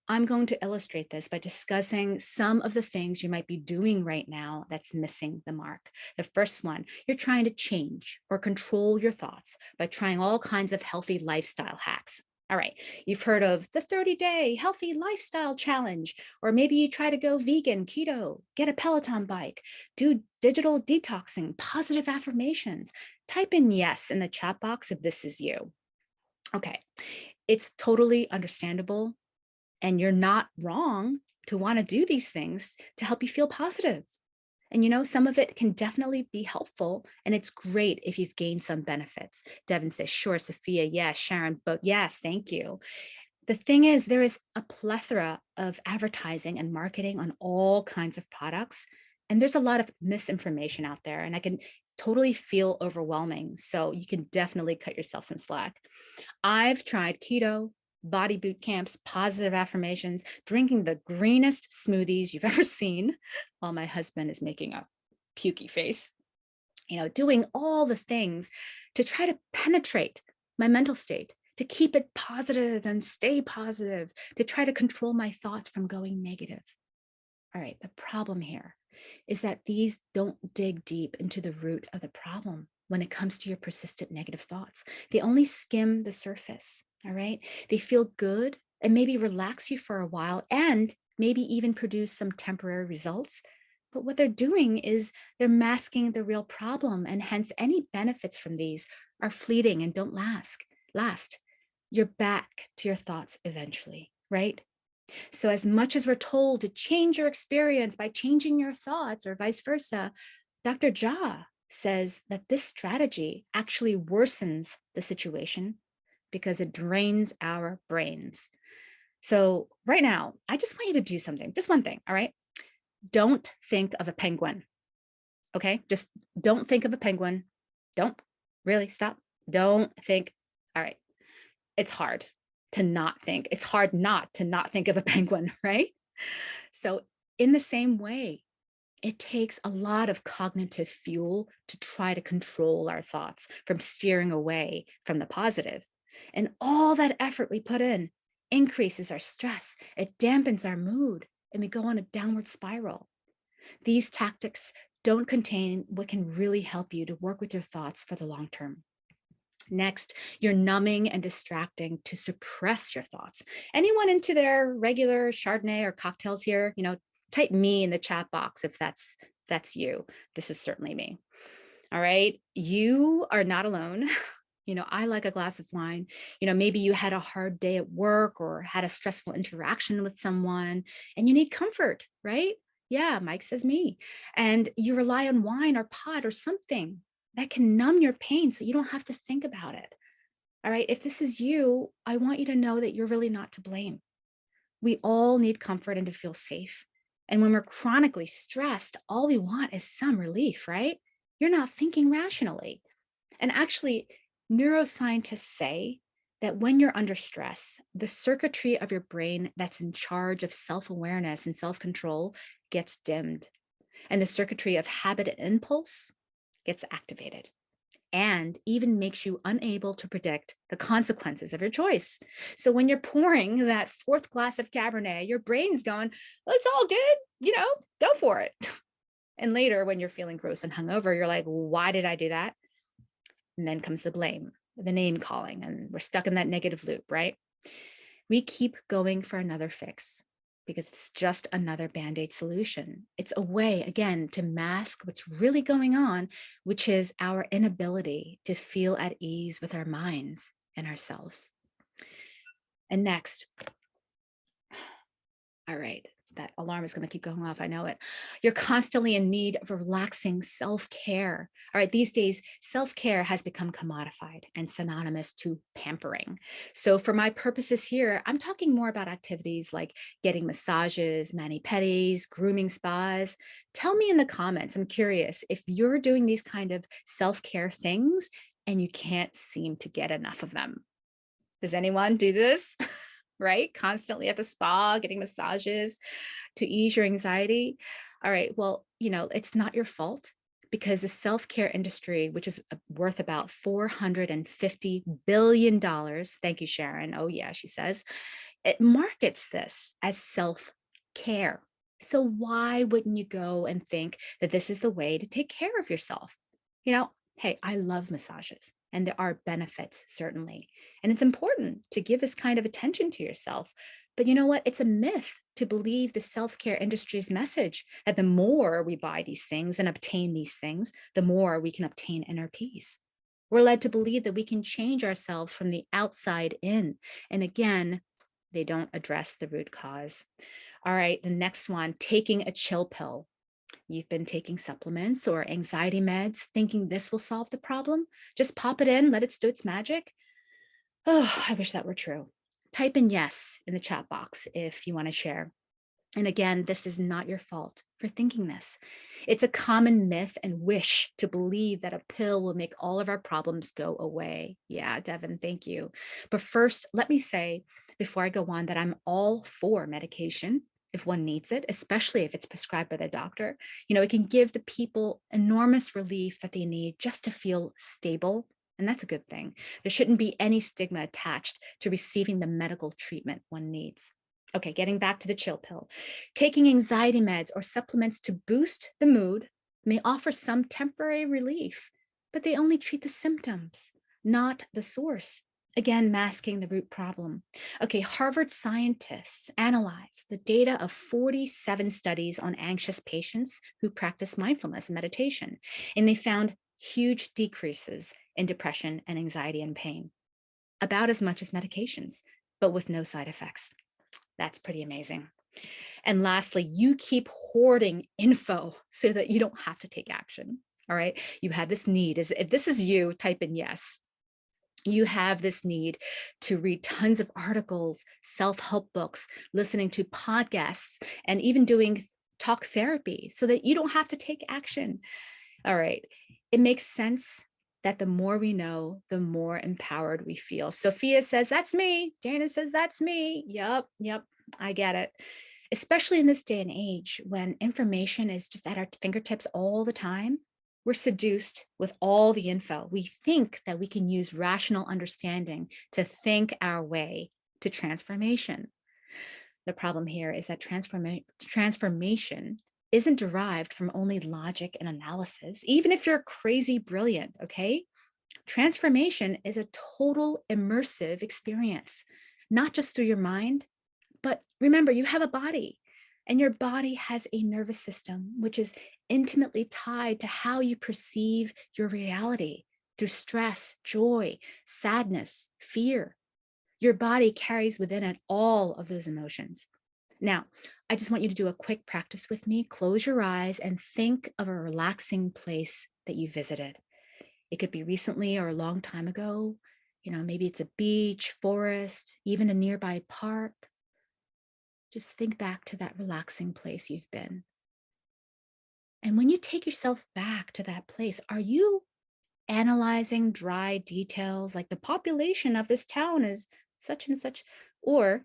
I'm going to illustrate this by discussing some of the things you might be doing right now that's missing the mark. The first one, you're trying to change or control your thoughts by trying all kinds of healthy lifestyle hacks. All right, you've heard of the 30-day healthy lifestyle challenge, or maybe you try to go vegan, keto, get a Peloton bike, do digital detoxing, positive affirmations. Type in yes in the chat box if this is you. Okay, it's totally understandable and you're not wrong to want to do these things to help you feel positive. And some of it can definitely be helpful. And it's great if you've gained some benefits. Devin says, sure. Sophia, yes. Sharon, but yes, thank you. The thing is, there is a plethora of advertising and marketing on all kinds of products. And there's a lot of misinformation out there. And I can totally feel overwhelming. So you can definitely cut yourself some slack. I've tried keto, body boot camps, positive affirmations, drinking the greenest smoothies you've ever seen while my husband is making a pukey face, doing all the things to try to penetrate my mental state, to keep it positive and stay positive, to try to control my thoughts from going negative. All right, the problem here is that these don't dig deep into the root of the problem when it comes to your persistent negative thoughts. They only skim the surface, all right? They feel good and maybe relax you for a while and maybe even produce some temporary results. But what they're doing is they're masking the real problem, and hence any benefits from these are fleeting and don't last. You're back to your thoughts eventually, right? So, as much as we're told to change your experience by changing your thoughts or vice versa, Dr. Jha says that this strategy actually worsens the situation because it drains our brains. So, right now, I just want you to do something, just one thing, all right? Don't think of a penguin, okay? Just don't think of a penguin. Don't really stop. Don't think. All right. It's hard to not think. It's hard not to not think of a penguin, right? So, in the same way, it takes a lot of cognitive fuel to try to control our thoughts from steering away from the positive. And all that effort we put in increases our stress, it dampens our mood, and we go on a downward spiral. These tactics don't contain what can really help you to work with your thoughts for the long term. Next, you're numbing and distracting to suppress your thoughts. Anyone into their regular Chardonnay or cocktails here? Type me in the chat box if that's you. This is certainly me. All right. You are not alone. I like a glass of wine. Maybe you had a hard day at work or had a stressful interaction with someone and you need comfort, right? Yeah, Mike says me. And you rely on wine or pot or something that can numb your pain so you don't have to think about it. All right. If this is you, I want you to know that you're really not to blame. We all need comfort and to feel safe. And when we're chronically stressed, all we want is some relief, right? You're not thinking rationally. And actually, neuroscientists say that when you're under stress, the circuitry of your brain that's in charge of self awareness and self control gets dimmed, and the circuitry of habit and impulse gets activated and even makes you unable to predict the consequences of your choice. So when you're pouring that fourth glass of Cabernet, your brain's going, well, it's all good, go for it. And later, when you're feeling gross and hungover, you're like, why did I do that? And then comes the blame, the name calling, and we're stuck in that negative loop, right? We keep going for another fix because it's just another Band-Aid solution. It's a way, again, to mask what's really going on, which is our inability to feel at ease with our minds and ourselves. And next, all right, that alarm is going to keep going off. I know it. You're constantly in need of relaxing self-care. All right, these days, self-care has become commodified and synonymous to pampering. So for my purposes here, I'm talking more about activities like getting massages, mani-pedis, grooming spas. Tell me in the comments. I'm curious if you're doing these kind of self-care things and you can't seem to get enough of them. Does anyone do this? Right? Constantly at the spa, getting massages to ease your anxiety. All right. Well, it's not your fault because the self-care industry, which is worth about $450 billion. Thank you, Sharon. Oh, yeah, she says, it markets this as self-care. So why wouldn't you go and think that this is the way to take care of yourself? Hey, I love massages and there are benefits, certainly. And it's important to give this kind of attention to yourself. But you know what? It's a myth to believe the self-care industry's message that the more we buy these things and obtain these things, the more we can obtain inner peace. We're led to believe that we can change ourselves from the outside in. And again, they don't address the root cause. All right, the next one, taking a chill pill. You've been taking supplements or anxiety meds, thinking this will solve the problem. Just pop it in, let it do its magic. Oh, I wish that were true. Type in yes in the chat box if you want to share. And again, this is not your fault for thinking this. It's a common myth and wish to believe that a pill will make all of our problems go away. Yeah, Devin, thank you. But first, let me say before I go on that I'm all for medication if one needs it, especially if it's prescribed by the doctor. It can give the people enormous relief that they need just to feel stable. And that's a good thing. There shouldn't be any stigma attached to receiving the medical treatment one needs. Okay, getting back to the chill pill. Taking anxiety meds or supplements to boost the mood may offer some temporary relief, but they only treat the symptoms, not the source. Again, masking the root problem. Okay, Harvard scientists analyzed the data of 47 studies on anxious patients who practice mindfulness and meditation, and they found huge decreases in depression and anxiety and pain, about as much as medications, but with no side effects. That's pretty amazing. And lastly, you keep hoarding info so that you don't have to take action. All right. You have this need. If this is you, type in yes. You have this need to read tons of articles, self-help books, listening to podcasts, and even doing talk therapy so that you don't have to take action. All right. It makes sense that the more we know, the more empowered we feel. Sophia says, that's me. Dana says, that's me. Yep. I get it. Especially in this day and age when information is just at our fingertips all the time. We're seduced with all the info. We think that we can use rational understanding to think our way to transformation. The problem here is that transformation isn't derived from only logic and analysis, even if you're crazy brilliant, okay? Transformation is a total immersive experience, not just through your mind, but remember, you have a body, and your body has a nervous system, which is intimately tied to how you perceive your reality through stress, joy, sadness, fear. Your body carries within it all of those emotions. Now, I just want you to do a quick practice with me. Close your eyes and think of a relaxing place that you visited. It could be recently or a long time ago. Maybe it's a beach, forest, even a nearby park. Just think back to that relaxing place you've been. And when you take yourself back to that place, are you analyzing dry details like the population of this town is such and such? Or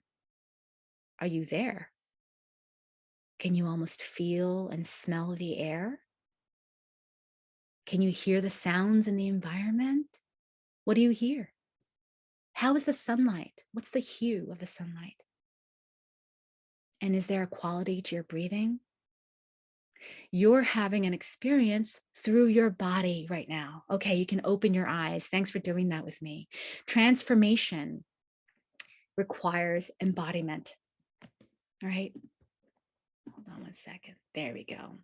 are you there? Can you almost feel and smell the air? Can you hear the sounds in the environment? What do you hear? How is the sunlight? What's the hue of the sunlight? And is there a quality to your breathing? You're having an experience through your body right now. Okay, you can open your eyes. Thanks for doing that with me. Transformation requires embodiment. All right. Hold on one second. There we go.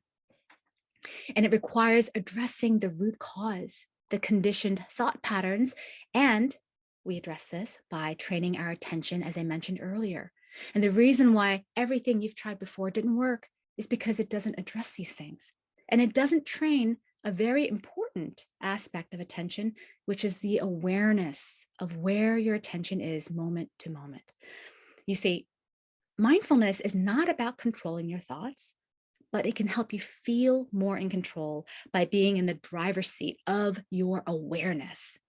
And it requires addressing the root cause, the conditioned thought patterns. And we address this by training our attention, as I mentioned earlier. And the reason why everything you've tried before didn't work is because it doesn't address these things. And it doesn't train a very important aspect of attention, which is the awareness of where your attention is moment to moment. You see, mindfulness is not about controlling your thoughts, but it can help you feel more in control by being in the driver's seat of your awareness.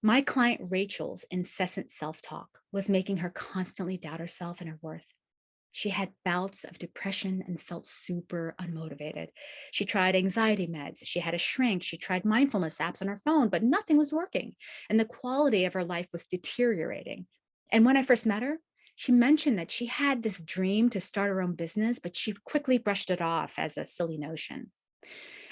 My client Rachel's incessant self-talk was making her constantly doubt herself and her worth. She had bouts of depression and felt super unmotivated. She tried anxiety meds. She had a shrink. She tried mindfulness apps on her phone, but nothing was working. And the quality of her life was deteriorating. And when I first met her, she mentioned that she had this dream to start her own business, but she quickly brushed it off as a silly notion.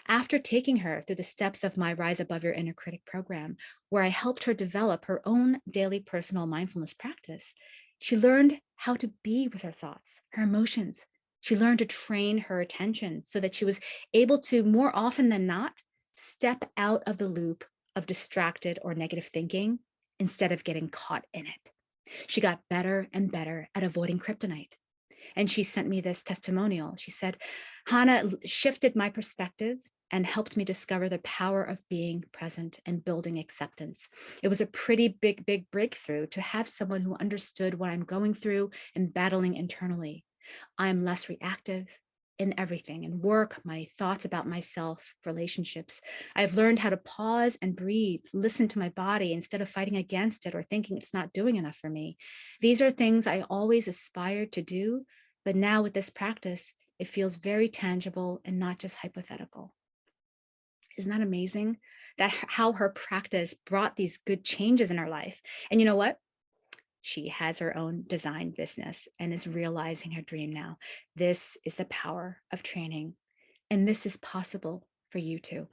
After taking her through the steps of my Rise Above Your Inner Critic program, where I helped her develop her own daily personal mindfulness practice, she learned how to be with her thoughts, her emotions. She learned to train her attention so that she was able to, more often than not, step out of the loop of distracted or negative thinking instead of getting caught in it. She got better and better at avoiding kryptonite. And she sent me this testimonial. She said, Hannah shifted my perspective and helped me discover the power of being present and building acceptance. It was a pretty big breakthrough to have someone who understood what I'm going through and battling internally. I'm less reactive in everything, in work, my thoughts about myself, relationships. I've learned how to pause and breathe, listen to my body instead of fighting against it or thinking it's not doing enough for me. These are things I always aspired to do, but now with this practice, it feels very tangible and not just hypothetical. Isn't that amazing? That how her practice brought these good changes in her life. And you know what? She has her own design business and is realizing her dream now. This is the power of training. And this is possible for you too.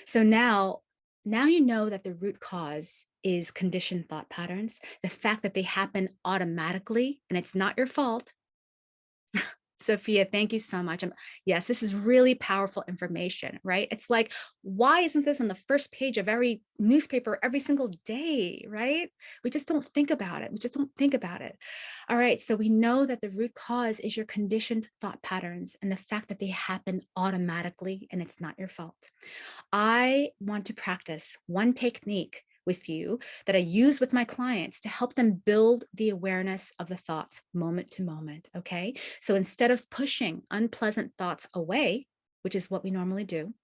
So now you know that the root cause is conditioned thought patterns, the fact that they happen automatically and it's not your fault. Sophia, thank you so much. Yes, this is really powerful information, right? It's like, why isn't this on the first page of every newspaper every single day, right? We just don't think about it. We just don't think about it. All right, so we know that the root cause is your conditioned thought patterns and the fact that they happen automatically and it's not your fault. I want to practice one technique with you that I use with my clients to help them build the awareness of the thoughts moment to moment, okay? So instead of pushing unpleasant thoughts away, which is what we normally do,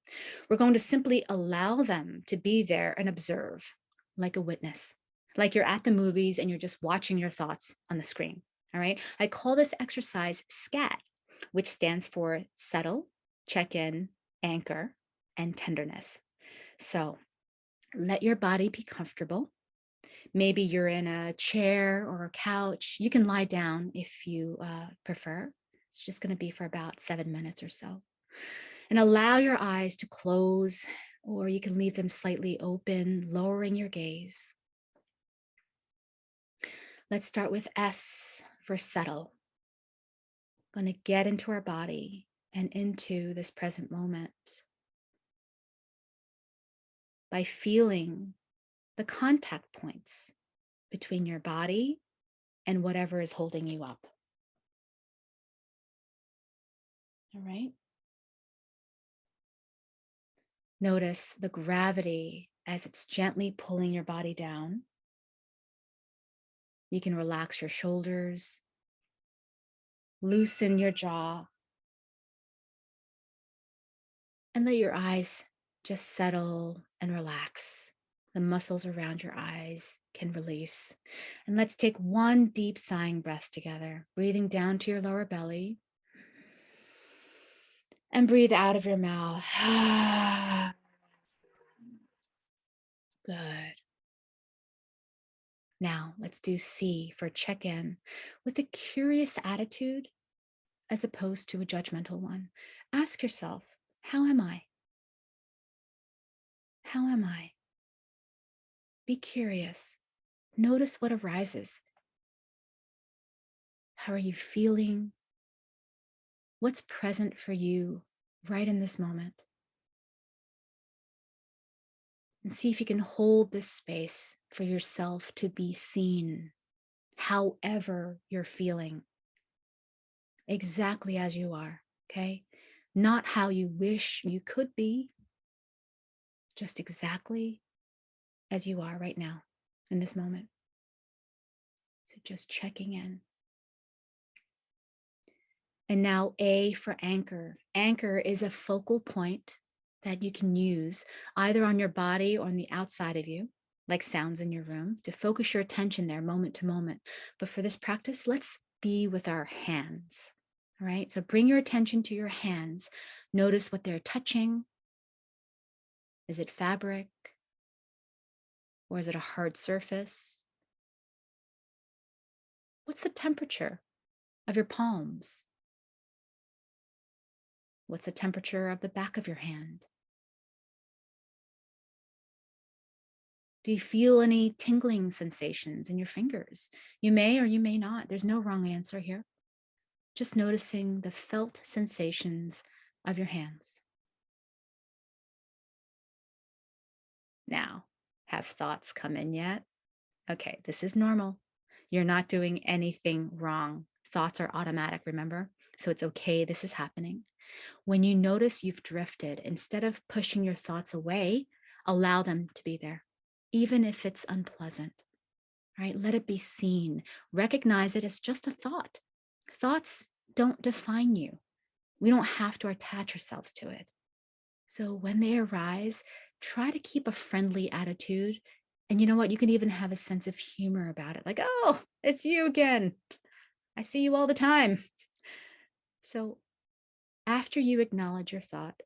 we're going to simply allow them to be there and observe like a witness, like you're at the movies and you're just watching your thoughts on the screen, all right? I call this exercise SCAT, which stands for settle, check in, anchor, and tenderness. So let your body be comfortable. Maybe you're in a chair or a couch. You can lie down if you prefer. It's just going to be for about 7 minutes or so. And allow your eyes to close, or you can leave them slightly open, lowering your gaze. Let's start with S for settle. Going to get into our body and into this present moment by feeling the contact points between your body and whatever is holding you up. All right. Notice the gravity as it's gently pulling your body down. You can relax your shoulders, Loosen your jaw and let your eyes just settle and relax. The muscles around your eyes can release. And let's take one deep sighing breath together, breathing down to your lower belly and breathe out of your mouth. Good. Now let's do C for check-in with a curious attitude as opposed to a judgmental one. Ask yourself, how am I? How am I? Be curious. Notice what arises. How are you feeling? What's present for you right in this moment? And see if you can hold this space for yourself to be seen, however you're feeling, exactly as you are, okay? Not how you wish you could be, just exactly as you are right now in this moment. So just checking in. And now A for anchor. Anchor is a focal point that you can use either on your body or on the outside of you, like sounds in your room, to focus your attention there moment to moment. But for this practice, let's be with our hands. All right, so bring your attention to your hands. Notice what they're touching. Is it fabric? Or is it a hard surface? What's the temperature of your palms? What's the temperature of the back of your hand? Do you feel any tingling sensations in your fingers? You may or you may not. There's no wrong answer here. Just noticing the felt sensations of your hands. Now, have thoughts come in yet? Okay, this is normal. You're not doing anything wrong. Thoughts are automatic, remember? So it's okay, this is happening. When you notice you've drifted, instead of pushing your thoughts away, allow them to be there, even if it's unpleasant. Right? Let it be seen. Recognize it as just a thought. Thoughts don't define you. We don't have to attach ourselves to it. So when they arise, try to keep a friendly attitude. And you know what? You can even have a sense of humor about it. Like, oh, it's you again. I see you all the time. So after you acknowledge your thought,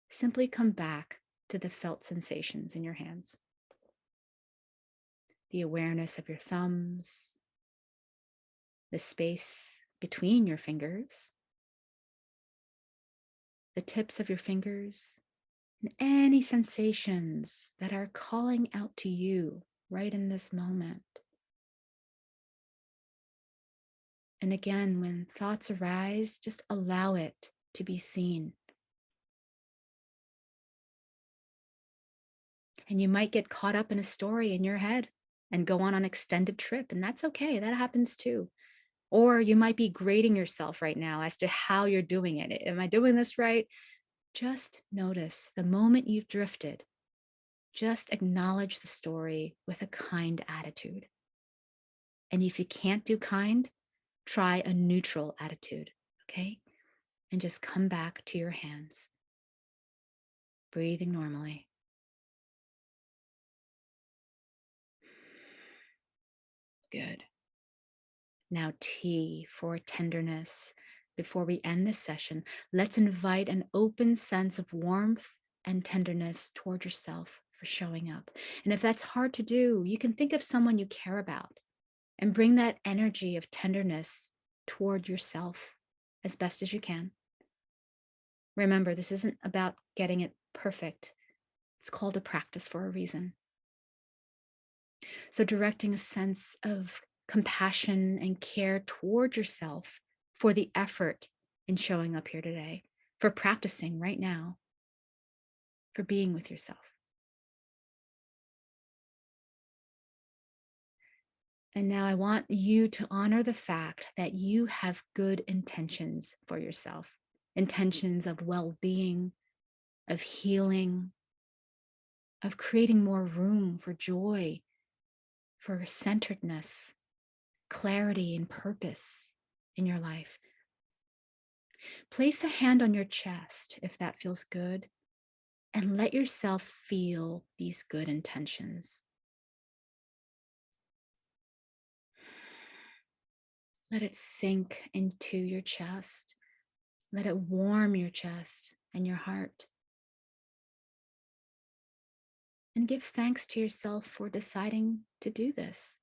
simply come back to the felt sensations in your hands. The awareness of your thumbs, the space between your fingers, the tips of your fingers, and any sensations that are calling out to you right in this moment. And again, when thoughts arise, just allow it to be seen. And you might get caught up in a story in your head and go on an extended trip, and that's okay. That happens too. Or you might be grading yourself right now as to how you're doing it. Am I doing this right? Just notice the moment you've drifted. Just acknowledge the story with a kind attitude. And if you can't do kind, try a neutral attitude, okay? And just come back to your hands, breathing normally. Good. Now T for tenderness. Before we end this session, let's invite an open sense of warmth and tenderness toward yourself for showing up. And if that's hard to do, you can think of someone you care about and bring that energy of tenderness toward yourself as best as you can. Remember, this isn't about getting it perfect. It's called a practice for a reason. So directing a sense of compassion and care toward yourself for the effort in showing up here today, for practicing right now, for being with yourself. And now I want you to honor the fact that you have good intentions for yourself, intentions of well-being, of healing, of creating more room for joy, for centeredness, clarity, and purpose in your life. Place a hand on your chest if that feels good, and let yourself feel these good intentions. Let it sink into your chest. Let it warm your chest and your heart. And give thanks to yourself for deciding to do this.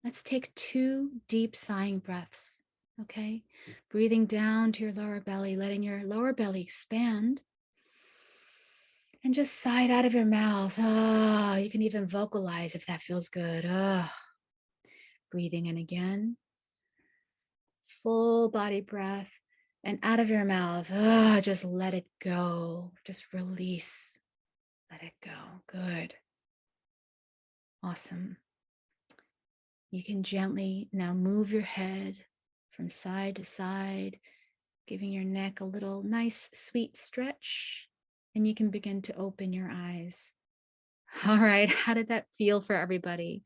Let's take 2 deep sighing breaths, okay? Breathing down to your lower belly, letting your lower belly expand. And just sigh it out of your mouth. Ah, you can even vocalize if that feels good. Ah. Breathing in again. Full body breath. And out of your mouth, just let it go. Just release. Let it go. Good. Awesome. You can gently now move your head from side to side, giving your neck a little nice, sweet stretch. And you can begin to open your eyes. All right. How did that feel for everybody?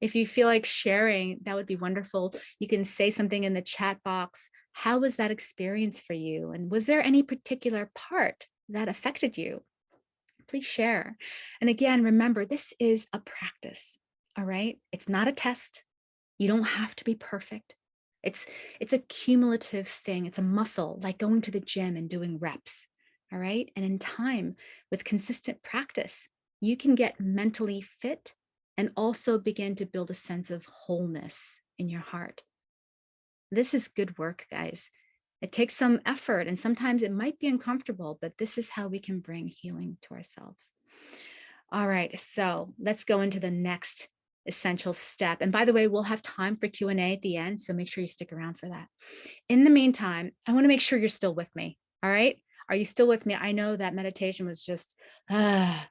If you feel like sharing, that would be wonderful. You can say something in the chat box. How was that experience for you? And was there any particular part that affected you? Please share. And again, remember, this is a practice. All right. It's not a test. You don't have to be perfect. It's a cumulative thing. It's a muscle, like going to the gym and doing reps. All right. And in time, with consistent practice, you can get mentally fit and also begin to build a sense of wholeness in your heart. This is good work, guys. It takes some effort, and sometimes it might be uncomfortable, but this is how we can bring healing to ourselves. All right, so let's go into the next essential step. And by the way, we'll have time for Q&A at the end, so make sure you stick around for that. In the meantime, I want to make sure you're still with me. All right? Are you still with me? I know that meditation was just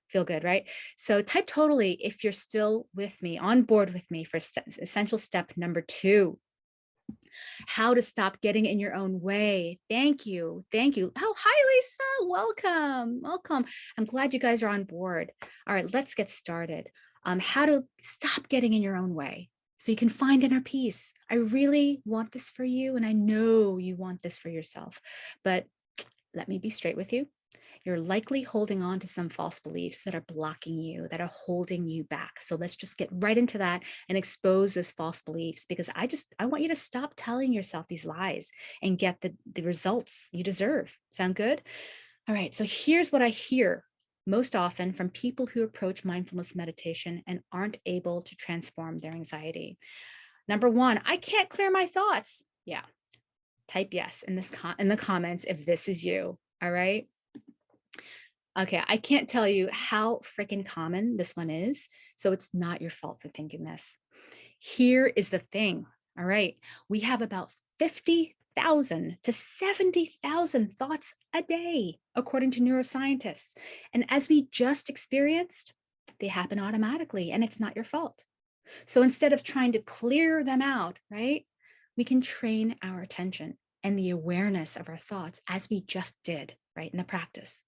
feel good, right? So type totally if you're still with me, on board with me for essential step number 2. How to stop getting in your own way. Thank you. Thank you. Oh, hi, Lisa. Welcome. Welcome. I'm glad you guys are on board. All right, let's get started. How to stop getting in your own way so you can find inner peace. I really want this for you, and I know you want this for yourself. But let me be straight with you. You're likely holding on to some false beliefs that are blocking you, that are holding you back. So let's just get right into that and expose those false beliefs, because I want you to stop telling yourself these lies and get the results you deserve. Sound good? All right, so here's what I hear most often from people who approach mindfulness meditation and aren't able to transform their anxiety. Number 1, I can't clear my thoughts. Yeah, type yes in the comments if this is you. All right. Okay, I can't tell you how freaking common this one is, so it's not your fault for thinking this. Here is the thing, all right? We have about 50,000 to 70,000 thoughts a day, according to neuroscientists. And as we just experienced, they happen automatically, and it's not your fault. So instead of trying to clear them out, right, we can train our attention and the awareness of our thoughts as we just did, right, in the practice.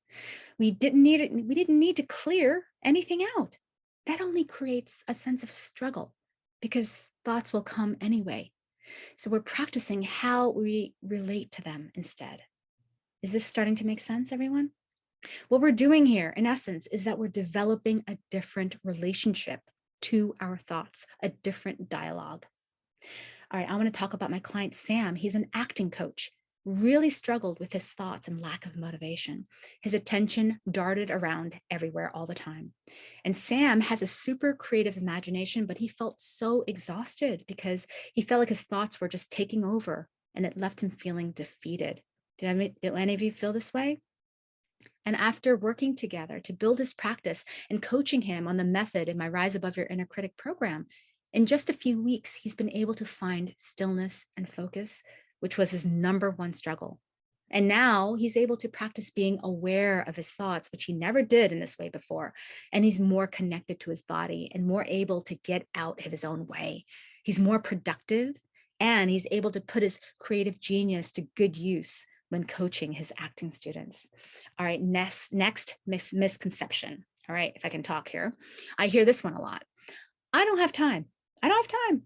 We didn't need to clear anything out. That only creates a sense of struggle because thoughts will come anyway. So we're practicing how we relate to them instead. Is this starting to make sense, everyone? What we're doing here, in essence, is that we're developing a different relationship to our thoughts, a different dialogue. All right, I want to talk about my client, Sam. He's an acting coach, really struggled with his thoughts and lack of motivation. His attention darted around everywhere all the time. And Sam has a super creative imagination, but he felt so exhausted because he felt like his thoughts were just taking over, and it left him feeling defeated. Do any of you feel this way? And after working together to build his practice and coaching him on the method in my Rise Above Your Inner Critic program, in just a few weeks, he's been able to find stillness and focus, which was his number 1 struggle. And now he's able to practice being aware of his thoughts, which he never did in this way before. And he's more connected to his body and more able to get out of his own way. He's more productive, and he's able to put his creative genius to good use when coaching his acting students. All right, next misconception. All right, if I can talk here. I hear this one a lot. I don't have time. I don't have time.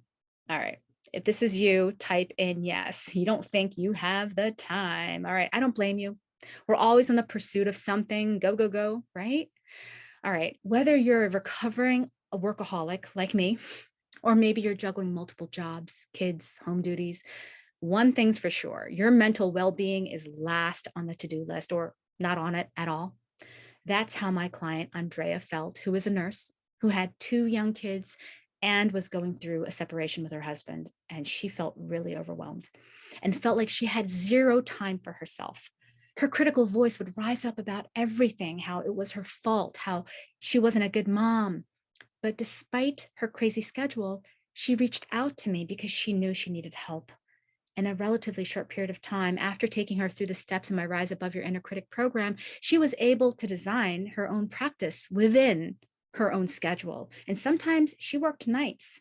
All right. If this is you, type in yes. You don't think you have the time. All right, I don't blame you. We're always in the pursuit of something. Go, go, go, right? All right, whether you're recovering a workaholic like me, or maybe you're juggling multiple jobs, kids, home duties, one thing's for sure, your mental well-being is last on the to-do list or not on it at all. That's how my client Andrea felt, who is a nurse, who had two young kids and was going through a separation with her husband. And she felt really overwhelmed and felt like she had zero time for herself. Her critical voice would rise up about everything, how it was her fault, how she wasn't a good mom. But despite her crazy schedule, she reached out to me because she knew she needed help. In a relatively short period of time, after taking her through the steps in my Rise Above Your Inner Critic program, she was able to design her own practice within her own schedule. And sometimes she worked nights.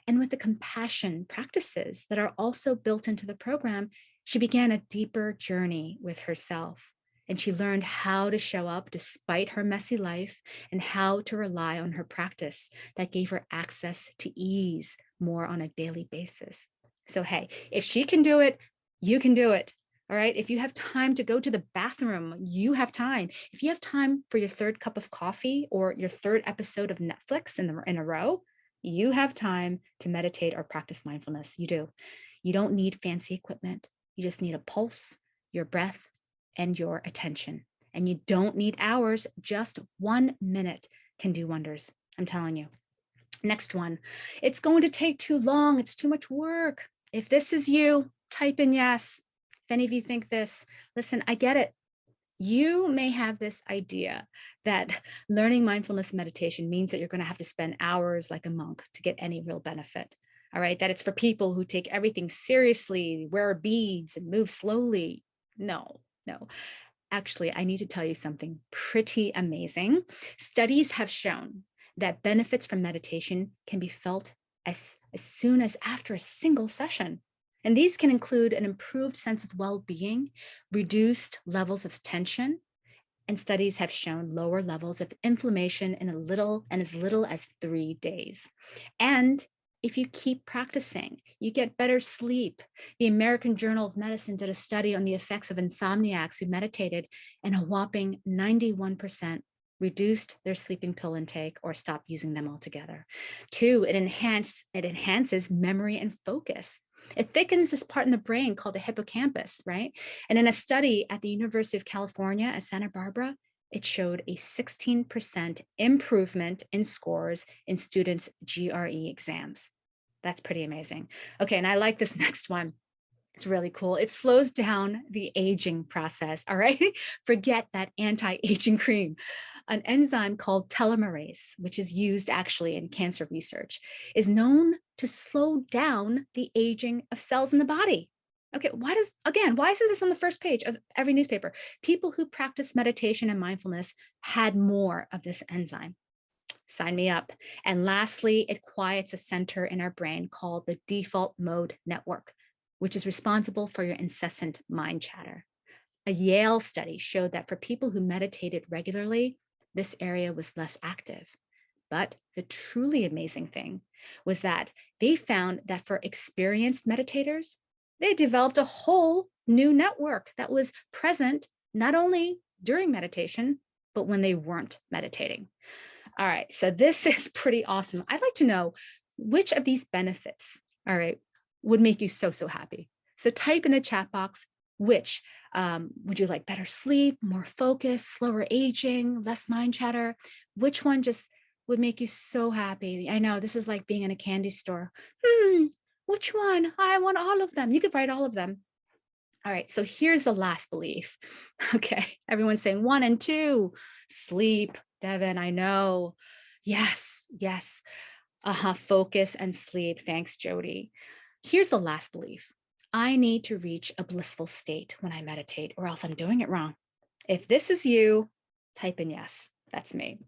And with the compassion practices that are also built into the program, she began a deeper journey with herself. And she learned how to show up despite her messy life and how to rely on her practice that gave her access to ease more on a daily basis. So, hey, if she can do it, you can do it. All right. If you have time to go to the bathroom, you have time. If you have time for your third cup of coffee or your third episode of Netflix in a row, you have time to meditate or practice mindfulness. You do. You don't need fancy equipment. You just need a pulse, your breath, and your attention. And you don't need hours. Just 1 minute can do wonders. I'm telling you. Next one. It's going to take too long. It's too much work. If this is you, type in yes. If any of you think this, listen, I get it. You may have this idea that learning mindfulness meditation means that you're going to have to spend hours like a monk to get any real benefit. All right. That it's for people who take everything seriously, wear beads, and move slowly. No, no. Actually, I need to tell you something pretty amazing. Studies have shown that benefits from meditation can be felt as soon as after a single session. And these can include an improved sense of well-being, reduced levels of tension, and studies have shown lower levels of inflammation in as little as 3 days. And if you keep practicing, you get better sleep. The American Journal of Medicine did a study on the effects of insomniacs who meditated, and a whopping 91% reduced their sleeping pill intake or stopped using them altogether. Two, it enhances memory and focus. It thickens this part in the brain called the hippocampus, right? And in a study at the University of California at Santa Barbara, it showed a 16% improvement in scores in students' GRE exams. That's pretty amazing. Okay, and I like this next one. It's really cool. It slows down the aging process, all right? Forget that anti-aging cream. An enzyme called telomerase, which is used actually in cancer research, is known to slow down the aging of cells in the body. Okay, why isn't this on the first page of every newspaper? People who practice meditation and mindfulness had more of this enzyme. Sign me up. And lastly, it quiets a center in our brain called the default mode network, which is responsible for your incessant mind chatter. A Yale study showed that for people who meditated regularly, this area was less active. But the truly amazing thing was that they found that for experienced meditators, they developed a whole new network that was present not only during meditation, but when they weren't meditating. All right, so this is pretty awesome. I'd like to know which of these benefits, all right, would make you so, so happy. So type in the chat box, which would you like better sleep, more focus, slower aging, less mind chatter? Which one just would make you so happy? I know this is like being in a candy store. Which one? I want all of them. You could write all of them. All right, so here's the last belief. Okay, everyone's saying 1 and 2, sleep. Devin, I know. Yes, yes. Focus and sleep. Thanks, Jody. Here's the last belief. I need to reach a blissful state when I meditate, or else I'm doing it wrong. If this is you, type in yes. That's me.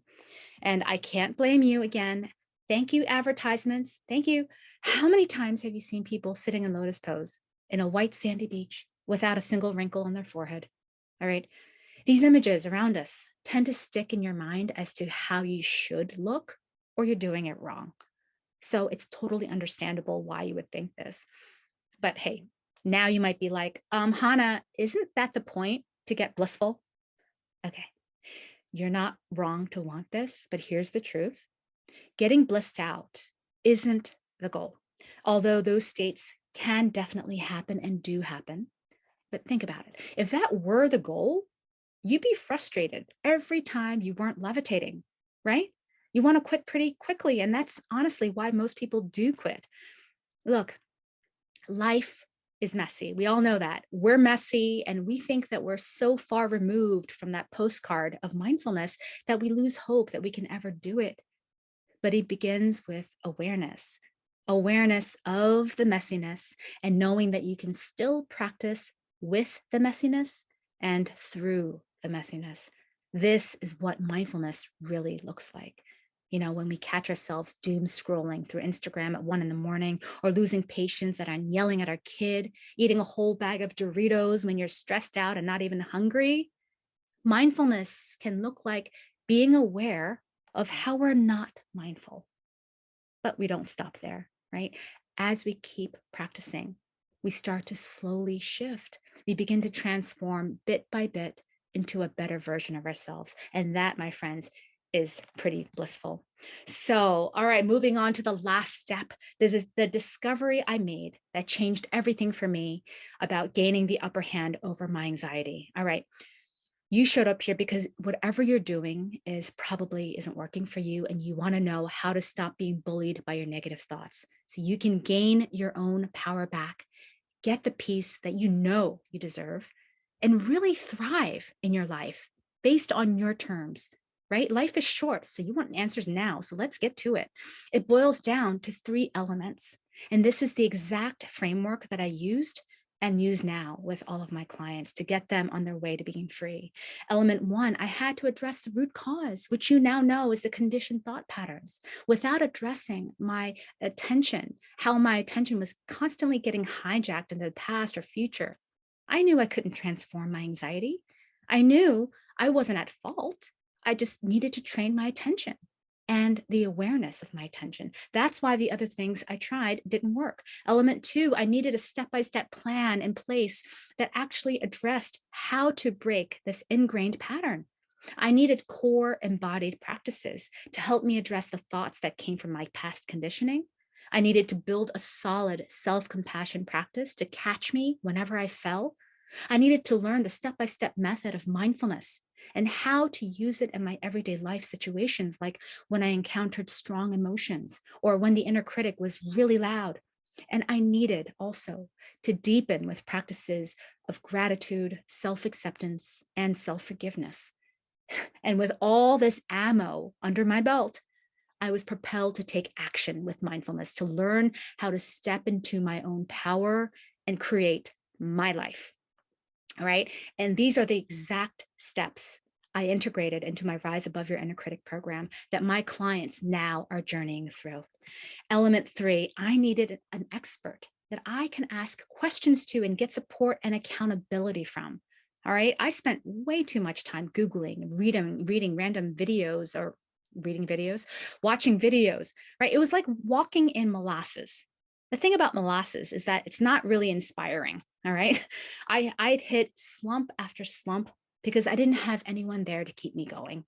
And I can't blame you again. Thank you, advertisements. Thank you. How many times have you seen people sitting in lotus pose in a white sandy beach without a single wrinkle on their forehead? All right. These images around us tend to stick in your mind as to how you should look, or you're doing it wrong. So it's totally understandable why you would think this. But hey, now you might be like, Hannah, isn't that the point, to get blissful? Okay, you're not wrong to want this, but here's the truth. Getting blissed out isn't the goal, although those states can definitely happen and do happen. But think about it. If that were the goal, you'd be frustrated every time you weren't levitating, right? You want to quit pretty quickly. And that's honestly why most people do quit. Look, life is messy. We all know that. We're messy, and we think that we're so far removed from that postcard of mindfulness that we lose hope that we can ever do it. But it begins with awareness, awareness of the messiness, and knowing that you can still practice with the messiness and through the messiness. This is what mindfulness really looks like. When we catch ourselves doom scrolling through Instagram at 1 a.m, or losing patience and yelling at our kid, eating a whole bag of Doritos when you're stressed out and not even hungry. Mindfulness can look like being aware of how we're not mindful. But we don't stop there, right? As we keep practicing, we start to slowly shift. We begin to transform bit by bit into a better version of ourselves. And that, my friends, is pretty blissful. So, all right, moving on to the last step, the discovery I made that changed everything for me about gaining the upper hand over my anxiety. All right, you showed up here because whatever you're doing probably isn't working for you, and you want to know how to stop being bullied by your negative thoughts so you can gain your own power back, get the peace that you know you deserve, and really thrive in your life based on your terms, right? Life is short, so you want answers now. So let's get to it. It boils down to 3 elements. And this is the exact framework that I used and use now with all of my clients to get them on their way to being free. Element 1, I had to address the root cause, which you now know is the conditioned thought patterns. Without addressing my attention, how my attention was constantly getting hijacked into the past or future, I knew I couldn't transform my anxiety. I knew I wasn't at fault. I just needed to train my attention and the awareness of my attention. That's why the other things I tried didn't work. Element 2, I needed a step-by-step plan in place that actually addressed how to break this ingrained pattern. I needed core embodied practices to help me address the thoughts that came from my past conditioning. I needed to build a solid self-compassion practice to catch me whenever I fell. I needed to learn the step-by-step method of mindfulness and how to use it in my everyday life situations, like when I encountered strong emotions or when the inner critic was really loud. And I needed also to deepen with practices of gratitude, self-acceptance, and self-forgiveness. And with all this ammo under my belt, I was propelled to take action with mindfulness, to learn how to step into my own power and create my life. All right. And these are the exact steps I integrated into my Rise Above Your Inner Critic program that my clients now are journeying through. Element 3, I needed an expert that I can ask questions to and get support and accountability from. All right. I spent way too much time Googling, reading random videos or reading videos, watching videos, right? It was like walking in molasses. The thing about molasses is that it's not really inspiring. All right. I'd hit slump after slump because I didn't have anyone there to keep me going.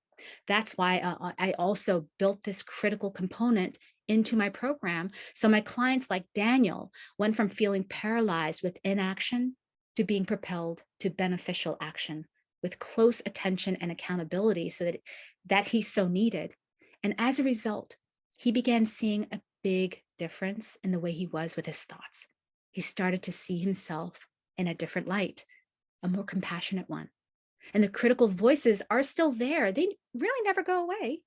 That's why I also built this critical component into my program. So my clients like Daniel went from feeling paralyzed with inaction to being propelled to beneficial action with close attention and accountability so that he so needed. And as a result, he began seeing a big difference in the way he was with his thoughts. He started to see himself in a different light, a more compassionate one. And the critical voices are still there. They really never go away.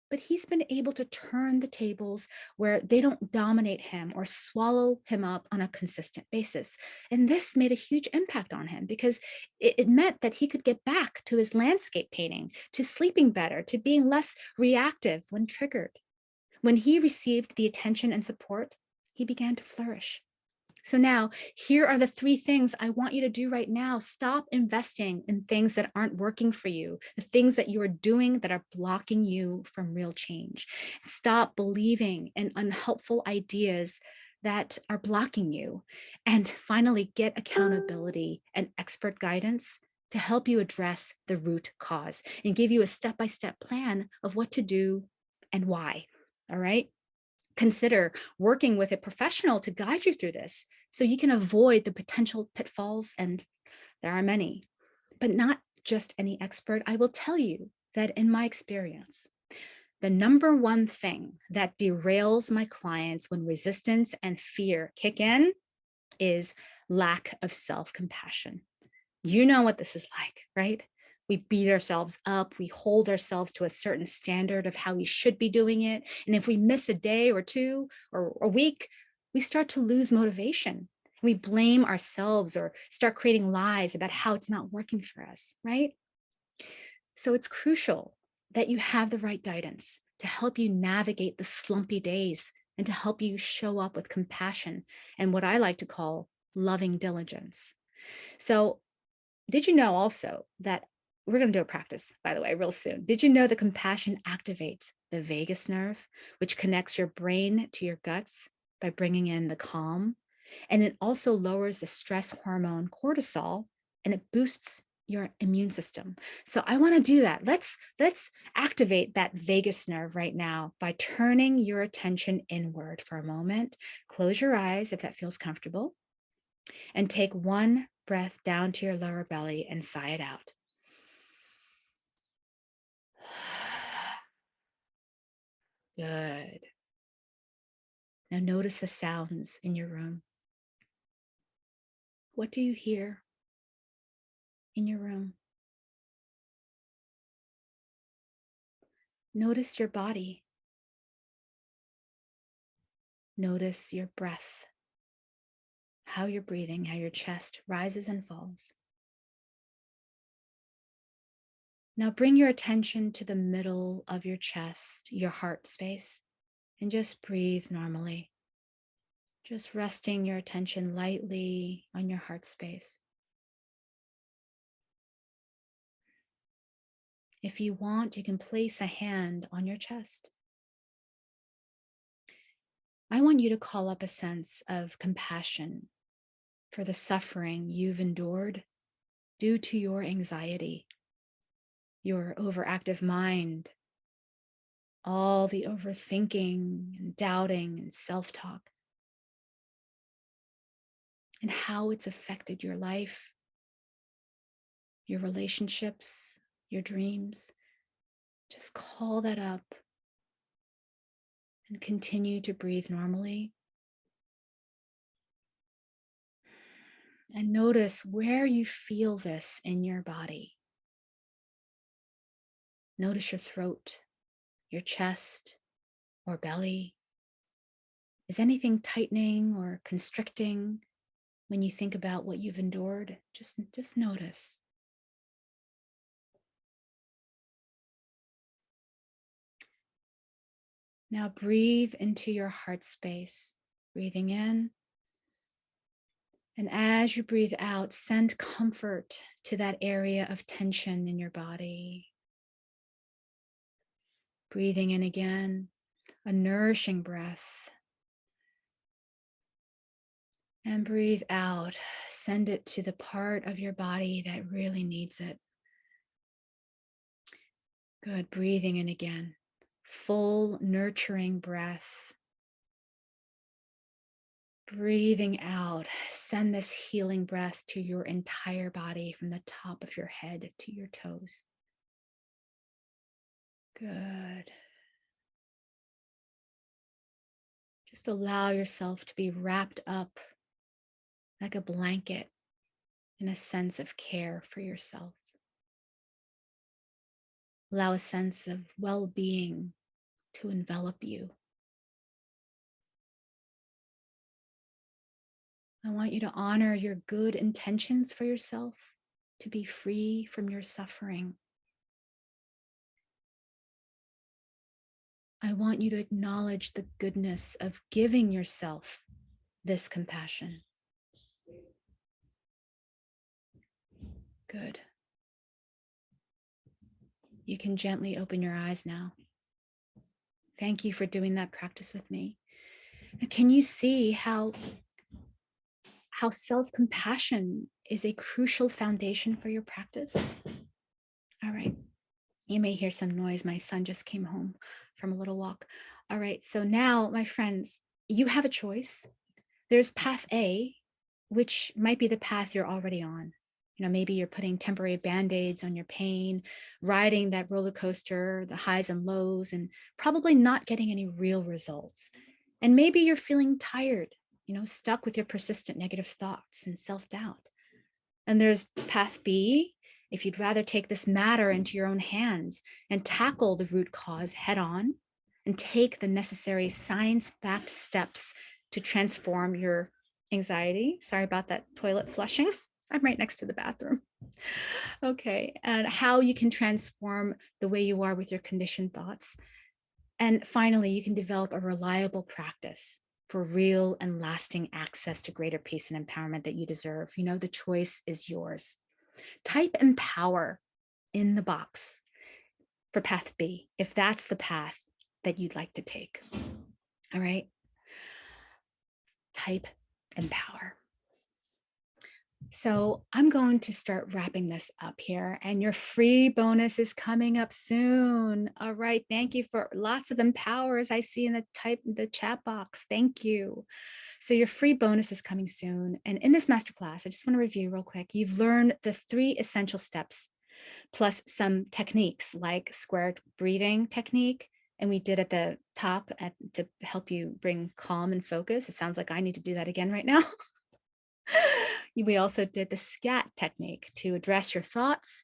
But he's been able to turn the tables where they don't dominate him or swallow him up on a consistent basis. And this made a huge impact on him because it meant that he could get back to his landscape painting, to sleeping better, to being less reactive when triggered. When he received the attention and support, he began to flourish. So now, here are the 3 things I want you to do right now. Stop investing in things that aren't working for you, the things that you are doing that are blocking you from real change. Stop believing in unhelpful ideas that are blocking you. And finally, get accountability and expert guidance to help you address the root cause and give you a step-by-step plan of what to do and why. All right? Consider working with a professional to guide you through this so you can avoid the potential pitfalls, and there are many, but not just any expert. I will tell you that in my experience, the number one thing that derails my clients when resistance and fear kick in is lack of self-compassion. You know what this is like, right? We beat ourselves up. We hold ourselves to a certain standard of how we should be doing it. And if we miss a day or two or a week, we start to lose motivation. We blame ourselves or start creating lies about how it's not working for us, right? So it's crucial that you have the right guidance to help you navigate the slumpy days and to help you show up with compassion and what I like to call loving diligence. So did you know also that we're going to do a practice, by the way, real soon? Did you know that compassion activates the vagus nerve, which connects your brain to your guts by bringing in the calm? And it also lowers the stress hormone cortisol, and it boosts your immune system. So I want to do that. Let's activate that vagus nerve right now by turning your attention inward for a moment. Close your eyes if that feels comfortable, and take one breath down to your lower belly and sigh it out. Good. Now notice the sounds in your room. What do you hear in your room? Notice your body. Notice your breath, how you're breathing, how your chest rises and falls. Now bring your attention to the middle of your chest, your heart space, and just breathe normally. Just resting your attention lightly on your heart space. If you want, you can place a hand on your chest. I want you to call up a sense of compassion for the suffering you've endured due to your anxiety, your overactive mind, all the overthinking and doubting and self-talk, and how it's affected your life, your relationships, your dreams. Just call that up and continue to breathe normally. And notice where you feel this in your body. Notice your throat, your chest, or belly. Is anything tightening or constricting when you think about what you've endured? Just notice. Now breathe into your heart space, breathing in. And as you breathe out, send comfort to that area of tension in your body. Breathing in again, a nourishing breath. And breathe out, send it to the part of your body that really needs it. Good, breathing in again, full nurturing breath. Breathing out, send this healing breath to your entire body from the top of your head to your toes. Good. Just allow yourself to be wrapped up like a blanket in a sense of care for yourself. Allow a sense of well-being to envelop you. I want you to honor your good intentions for yourself, to be free from your suffering. I want you to acknowledge the goodness of giving yourself this compassion. Good. You can gently open your eyes now. Thank you for doing that practice with me. And can you see how self-compassion is a crucial foundation for your practice? All right. You may hear some noise. My son just came home from a little walk. All right. So now, my friends, you have a choice. There's path A, which might be the path you're already on. Maybe you're putting temporary band-aids on your pain, riding that roller coaster, the highs and lows, and probably not getting any real results. And maybe you're feeling tired, stuck with your persistent negative thoughts and self-doubt. And there's path B, if you'd rather take this matter into your own hands and tackle the root cause head on and take the necessary science-backed steps to transform your anxiety. Sorry about that toilet flushing. I'm right next to the bathroom. Okay, and how you can transform the way you are with your conditioned thoughts. And finally, you can develop a reliable practice for real and lasting access to greater peace and empowerment that you deserve. The choice is yours. Type empower in the box for path B, if that's the path that you'd like to take. All right. Type empower. So I'm going to start wrapping this up here, and your free bonus is coming up soon. All right. Thank you for lots of empowers I see in the chat box. Thank you. So your free bonus is coming soon. And in this masterclass, I just want to review real quick. You've learned the 3 essential steps, plus some techniques like square breathing technique. And we did at the top to help you bring calm and focus. It sounds like I need to do that again right now. We also did the scat technique to address your thoughts.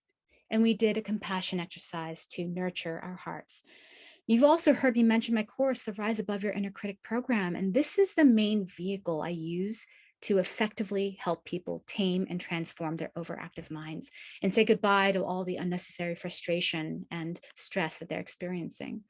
And we did a compassion exercise to nurture our hearts. You've also heard me mention my course, the Rise Above Your Inner Critic program. And this is the main vehicle I use to effectively help people tame and transform their overactive minds and say goodbye to all the unnecessary frustration and stress that they're experiencing.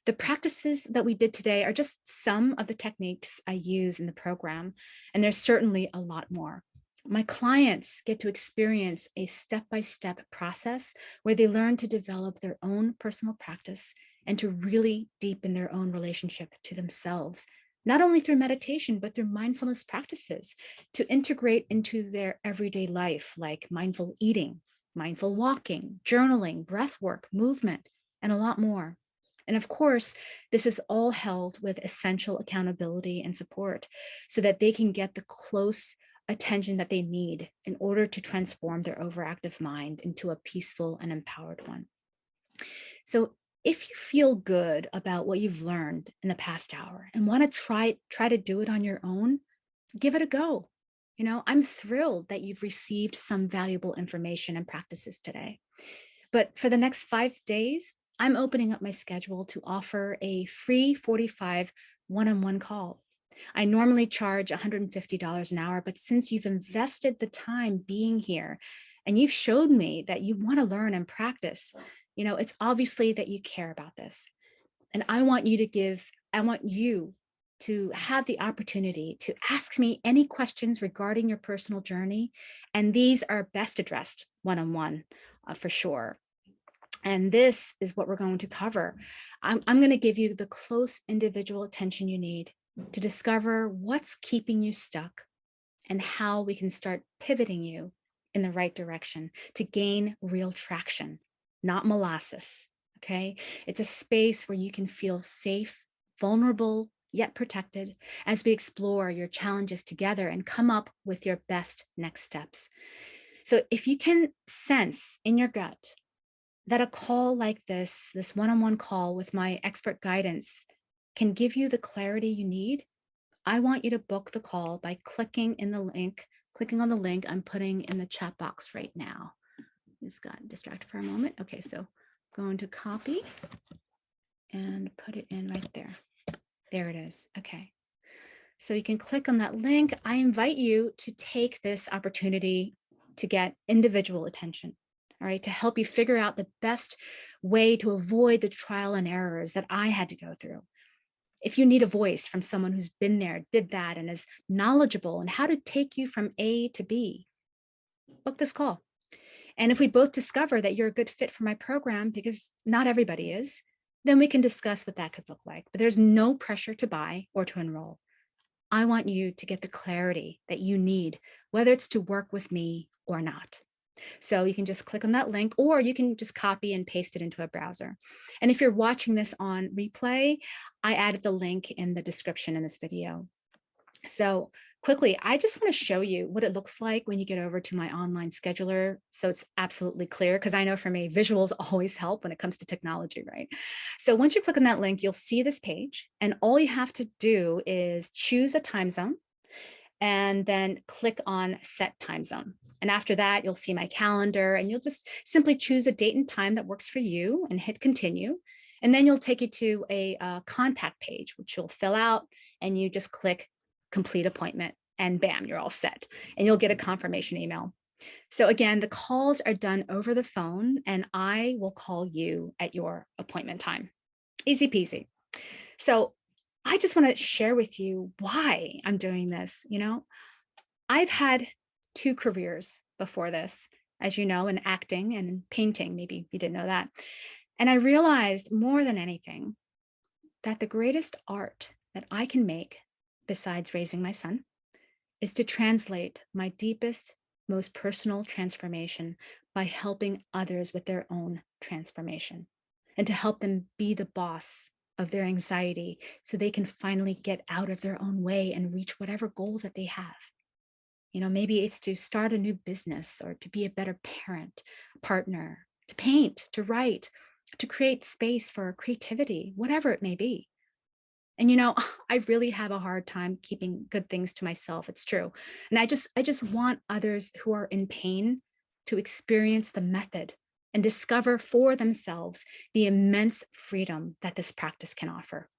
The practices that we did today are just some of the techniques I use in the program, and there's certainly a lot more. My clients get to experience a step-by-step process where they learn to develop their own personal practice and to really deepen their own relationship to themselves, not only through meditation, but through mindfulness practices to integrate into their everyday life, like mindful eating, mindful walking, journaling, breath work, movement, and a lot more. And of course, this is all held with essential accountability and support so that they can get the close attention that they need in order to transform their overactive mind into a peaceful and empowered one. So if you feel good about what you've learned in the past hour and want to try to do it on your own, give it a go. I'm thrilled that you've received some valuable information and practices today. But for the next 5 days, I'm opening up my schedule to offer a free 45 one-on-one call. I normally charge $150 an hour, but since you've invested the time being here and you've showed me that you want to learn and practice, it's obviously that you care about this. And I want you to have the opportunity to ask me any questions regarding your personal journey. And these are best addressed one-on-one for sure. And this is what we're going to cover. I'm going to give you the close individual attention you need to discover what's keeping you stuck and how we can start pivoting you in the right direction to gain real traction, not molasses. Okay. It's a space where you can feel safe, vulnerable, yet protected as we explore your challenges together and come up with your best next steps. So if you can sense in your gut that a call like this one-on-one call with my expert guidance can give you the clarity you need, I want you to book the call by clicking on the link I'm putting in the chat box right now. Just got distracted for a moment. Okay, so going to copy and put it in right there. There it is. Okay. So you can click on that link. I invite you to take this opportunity to get individual attention, all right, to help you figure out the best way to avoid the trial and errors that I had to go through. If you need a voice from someone who's been there, did that, and is knowledgeable on how to take you from A to B, book this call. And if we both discover that you're a good fit for my program, because not everybody is, then we can discuss what that could look like. But there's no pressure to buy or to enroll. I want you to get the clarity that you need, whether it's to work with me or not. So you can just click on that link, or you can just copy and paste it into a browser. And if you're watching this on replay, I added the link in the description in this video. So quickly, I just want to show you what it looks like when you get over to my online scheduler. So it's absolutely clear, because I know for me, visuals always help when it comes to technology, right? So once you click on that link, you'll see this page, and all you have to do is choose a time zone and then click on set time zone. And after that, you'll see my calendar, and you'll just simply choose a date and time that works for you and hit continue. And then you'll take you to a contact page, which you'll fill out, and you just click complete appointment, and bam, you're all set. And you'll get a confirmation email. So again, the calls are done over the phone, and I will call you at your appointment time. Easy peasy. So I just want to share with you why I'm doing this. I've had 2 careers before this, as you know, in acting and in painting. Maybe you didn't know that. And I realized more than anything that the greatest art that I can make, besides raising my son, is to translate my deepest, most personal transformation by helping others with their own transformation, and to help them be the boss of their anxiety so they can finally get out of their own way and reach whatever goals that they have. Maybe it's to start a new business, or to be a better parent, partner, to paint, to write, to create space for creativity, whatever it may be. And I really have a hard time keeping good things to myself. It's true. And I just want others who are in pain to experience the method and discover for themselves the immense freedom that this practice can offer.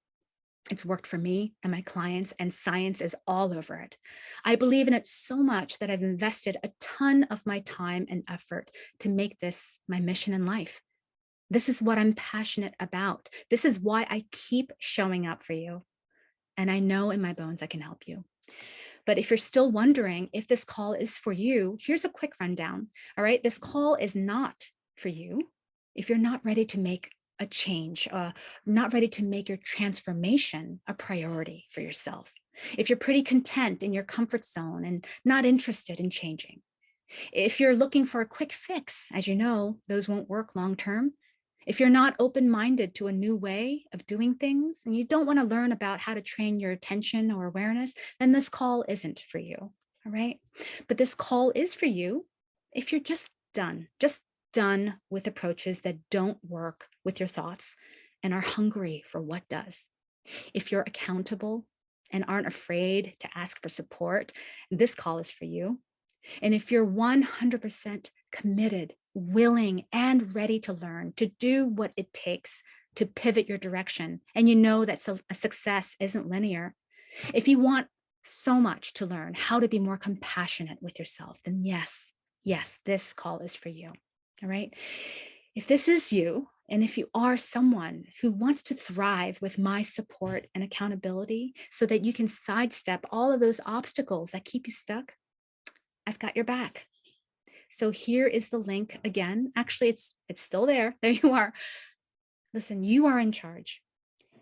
It's worked for me and my clients, and science is all over it. I believe in it so much that I've invested a ton of my time and effort to make this my mission in life. This is what I'm passionate about. This is why I keep showing up for you. And I know in my bones I can help you. But if you're still wondering if this call is for you, here's a quick rundown. All right, this call is not for you if you're not ready to make a change, not ready to make your transformation a priority for yourself. If you're pretty content in your comfort zone and not interested in changing. If you're looking for a quick fix, as you know, those won't work long term. If you're not open-minded to a new way of doing things, and you don't want to learn about how to train your attention or awareness, then this call isn't for you, all right? But this call is for you if you're just done with approaches that don't work with your thoughts and are hungry for what does. If you're accountable and aren't afraid to ask for support, this call is for you. And if you're 100% committed, willing, and ready to learn, to do what it takes to pivot your direction, and you know that a success isn't linear, if you want so much to learn how to be more compassionate with yourself, then yes, this call is for you. All right. If this is you, and if you are someone who wants to thrive with my support and accountability so that you can sidestep all of those obstacles that keep you stuck, I've got your back. So here is the link again. Actually, it's still there. There you are. Listen, you are in charge.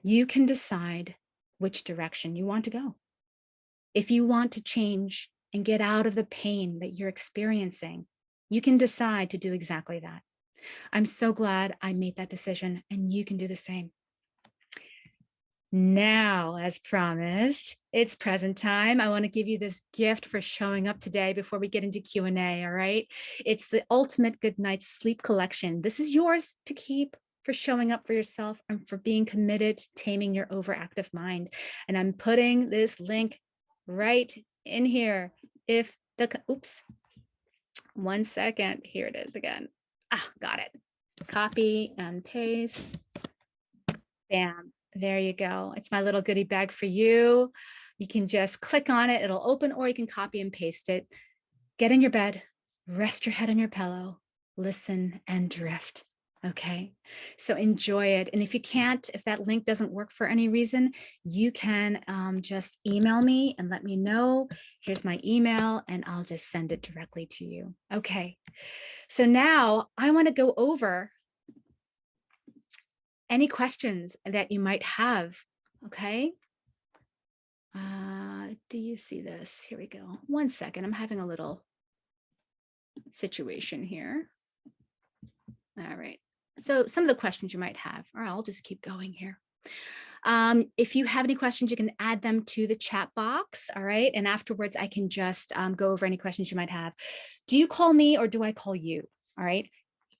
You can decide which direction you want to go. If you want to change and get out of the pain that you're experiencing, you can decide to do exactly that. I'm so glad I made that decision, and you can do the same. Now, as promised, it's present time. I want to give you this gift for showing up today before we get into Q&A, all right? It's the Ultimate Good Night's Sleep Collection. This is yours to keep for showing up for yourself and for being committed to taming your overactive mind. And I'm putting this link right in here. Oops, 1 second. Here it is again. Got it. Copy and paste. Bam. There you go. It's my little goodie bag for you. You can just click on it. It'll open, or you can copy and paste it. Get in your bed, rest your head on your pillow, listen and drift. Okay. So enjoy it. And if you can't, if that link doesn't work for any reason, you can just email me and let me know. Here's my email, and I'll just send it directly to you. Okay. So now I want to go over any questions that you might have. Okay. Do you see this? Here we go. 1 second. I'm having a little situation here. All right. So some of the questions you might have, or I'll just keep going here. If you have any questions, you can add them to the chat box. All right. And afterwards, I can just go over any questions you might have. Do you call me or do I call you? All right.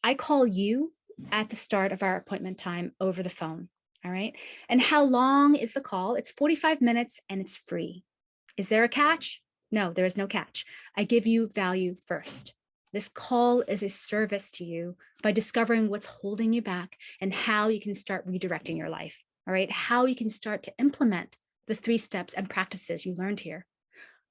I call you at the start of our appointment time over the phone. All right. And how long is the call? It's 45 minutes and it's free. Is there a catch? No, there is no catch. I give you value first. This call is a service to you by discovering what's holding you back and how you can start redirecting your life. All right. How you can start to implement the 3 steps and practices you learned here.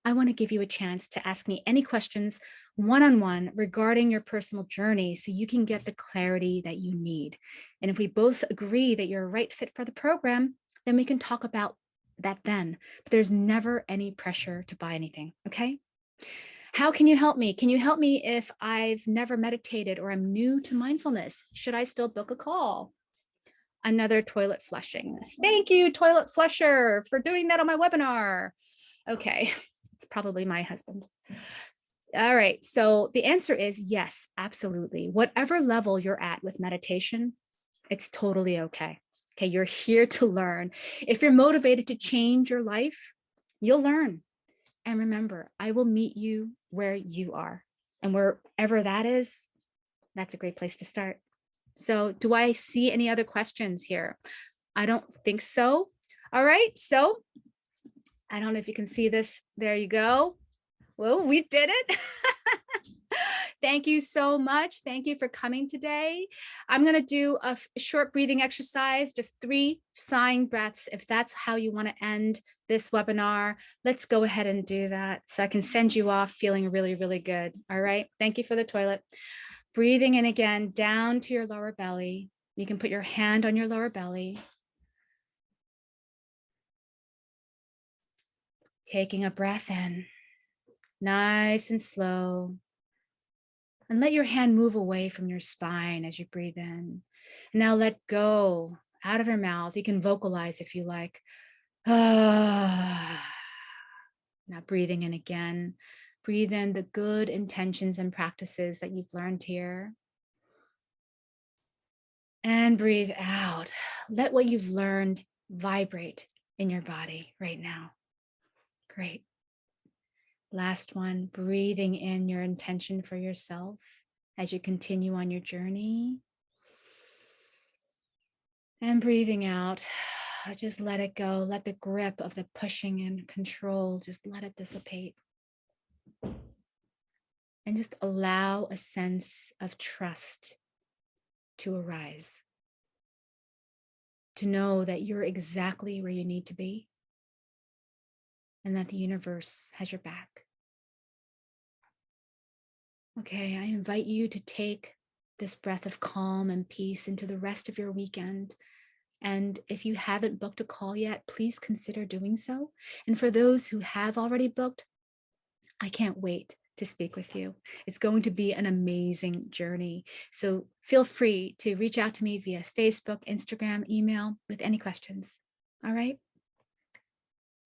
I want to give you a chance to ask me any questions one-on-one regarding your personal journey so you can get the clarity that you need. And if we both agree that you're a right fit for the program, then we can talk about that then. But there's never any pressure to buy anything, okay? How can you help me? Can you help me if I've never meditated or I'm new to mindfulness? Should I still book a call? Another toilet flushing. Thank you, toilet flusher, for doing that on my webinar. Okay. It's probably my husband. All right. So the answer is yes, absolutely. Whatever level you're at with meditation, it's totally okay. Okay. You're here to learn. If you're motivated to change your life, you'll learn. And remember, I will meet you where you are. And wherever that is, that's a great place to start. So do I see any other questions here? I don't think so. All right. So I don't know if you can see this. There you go. Well, we did it. Thank you so much. Thank you for coming today. I'm going to do a short breathing exercise, just 3 sighing breaths. If that's how you want to end this webinar, let's go ahead and do that so I can send you off feeling really, really good. All right. Thank you for the toilet. Breathing in again, down to your lower belly. You can put your hand on your lower belly. Taking a breath in, nice and slow. And let your hand move away from your spine as you breathe in. And now let go out of your mouth. You can vocalize if you like. Ah. Now breathing in again. Breathe in the good intentions and practices that you've learned here. And breathe out. Let what you've learned vibrate in your body right now. Great. Last one, breathing in your intention for yourself as you continue on your journey. And breathing out, just let it go. Let the grip of the pushing and control, just let it dissipate. And just allow a sense of trust to arise. To know that you're exactly where you need to be and that the universe has your back. Okay, I invite you to take this breath of calm and peace into the rest of your weekend. And if you haven't booked a call yet, please consider doing so. And for those who have already booked, I can't wait to speak with you. It's going to be an amazing journey. So feel free to reach out to me via Facebook, Instagram, email with any questions. All right.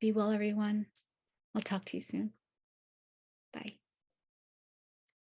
Be well, everyone. I'll talk to you soon. Bye.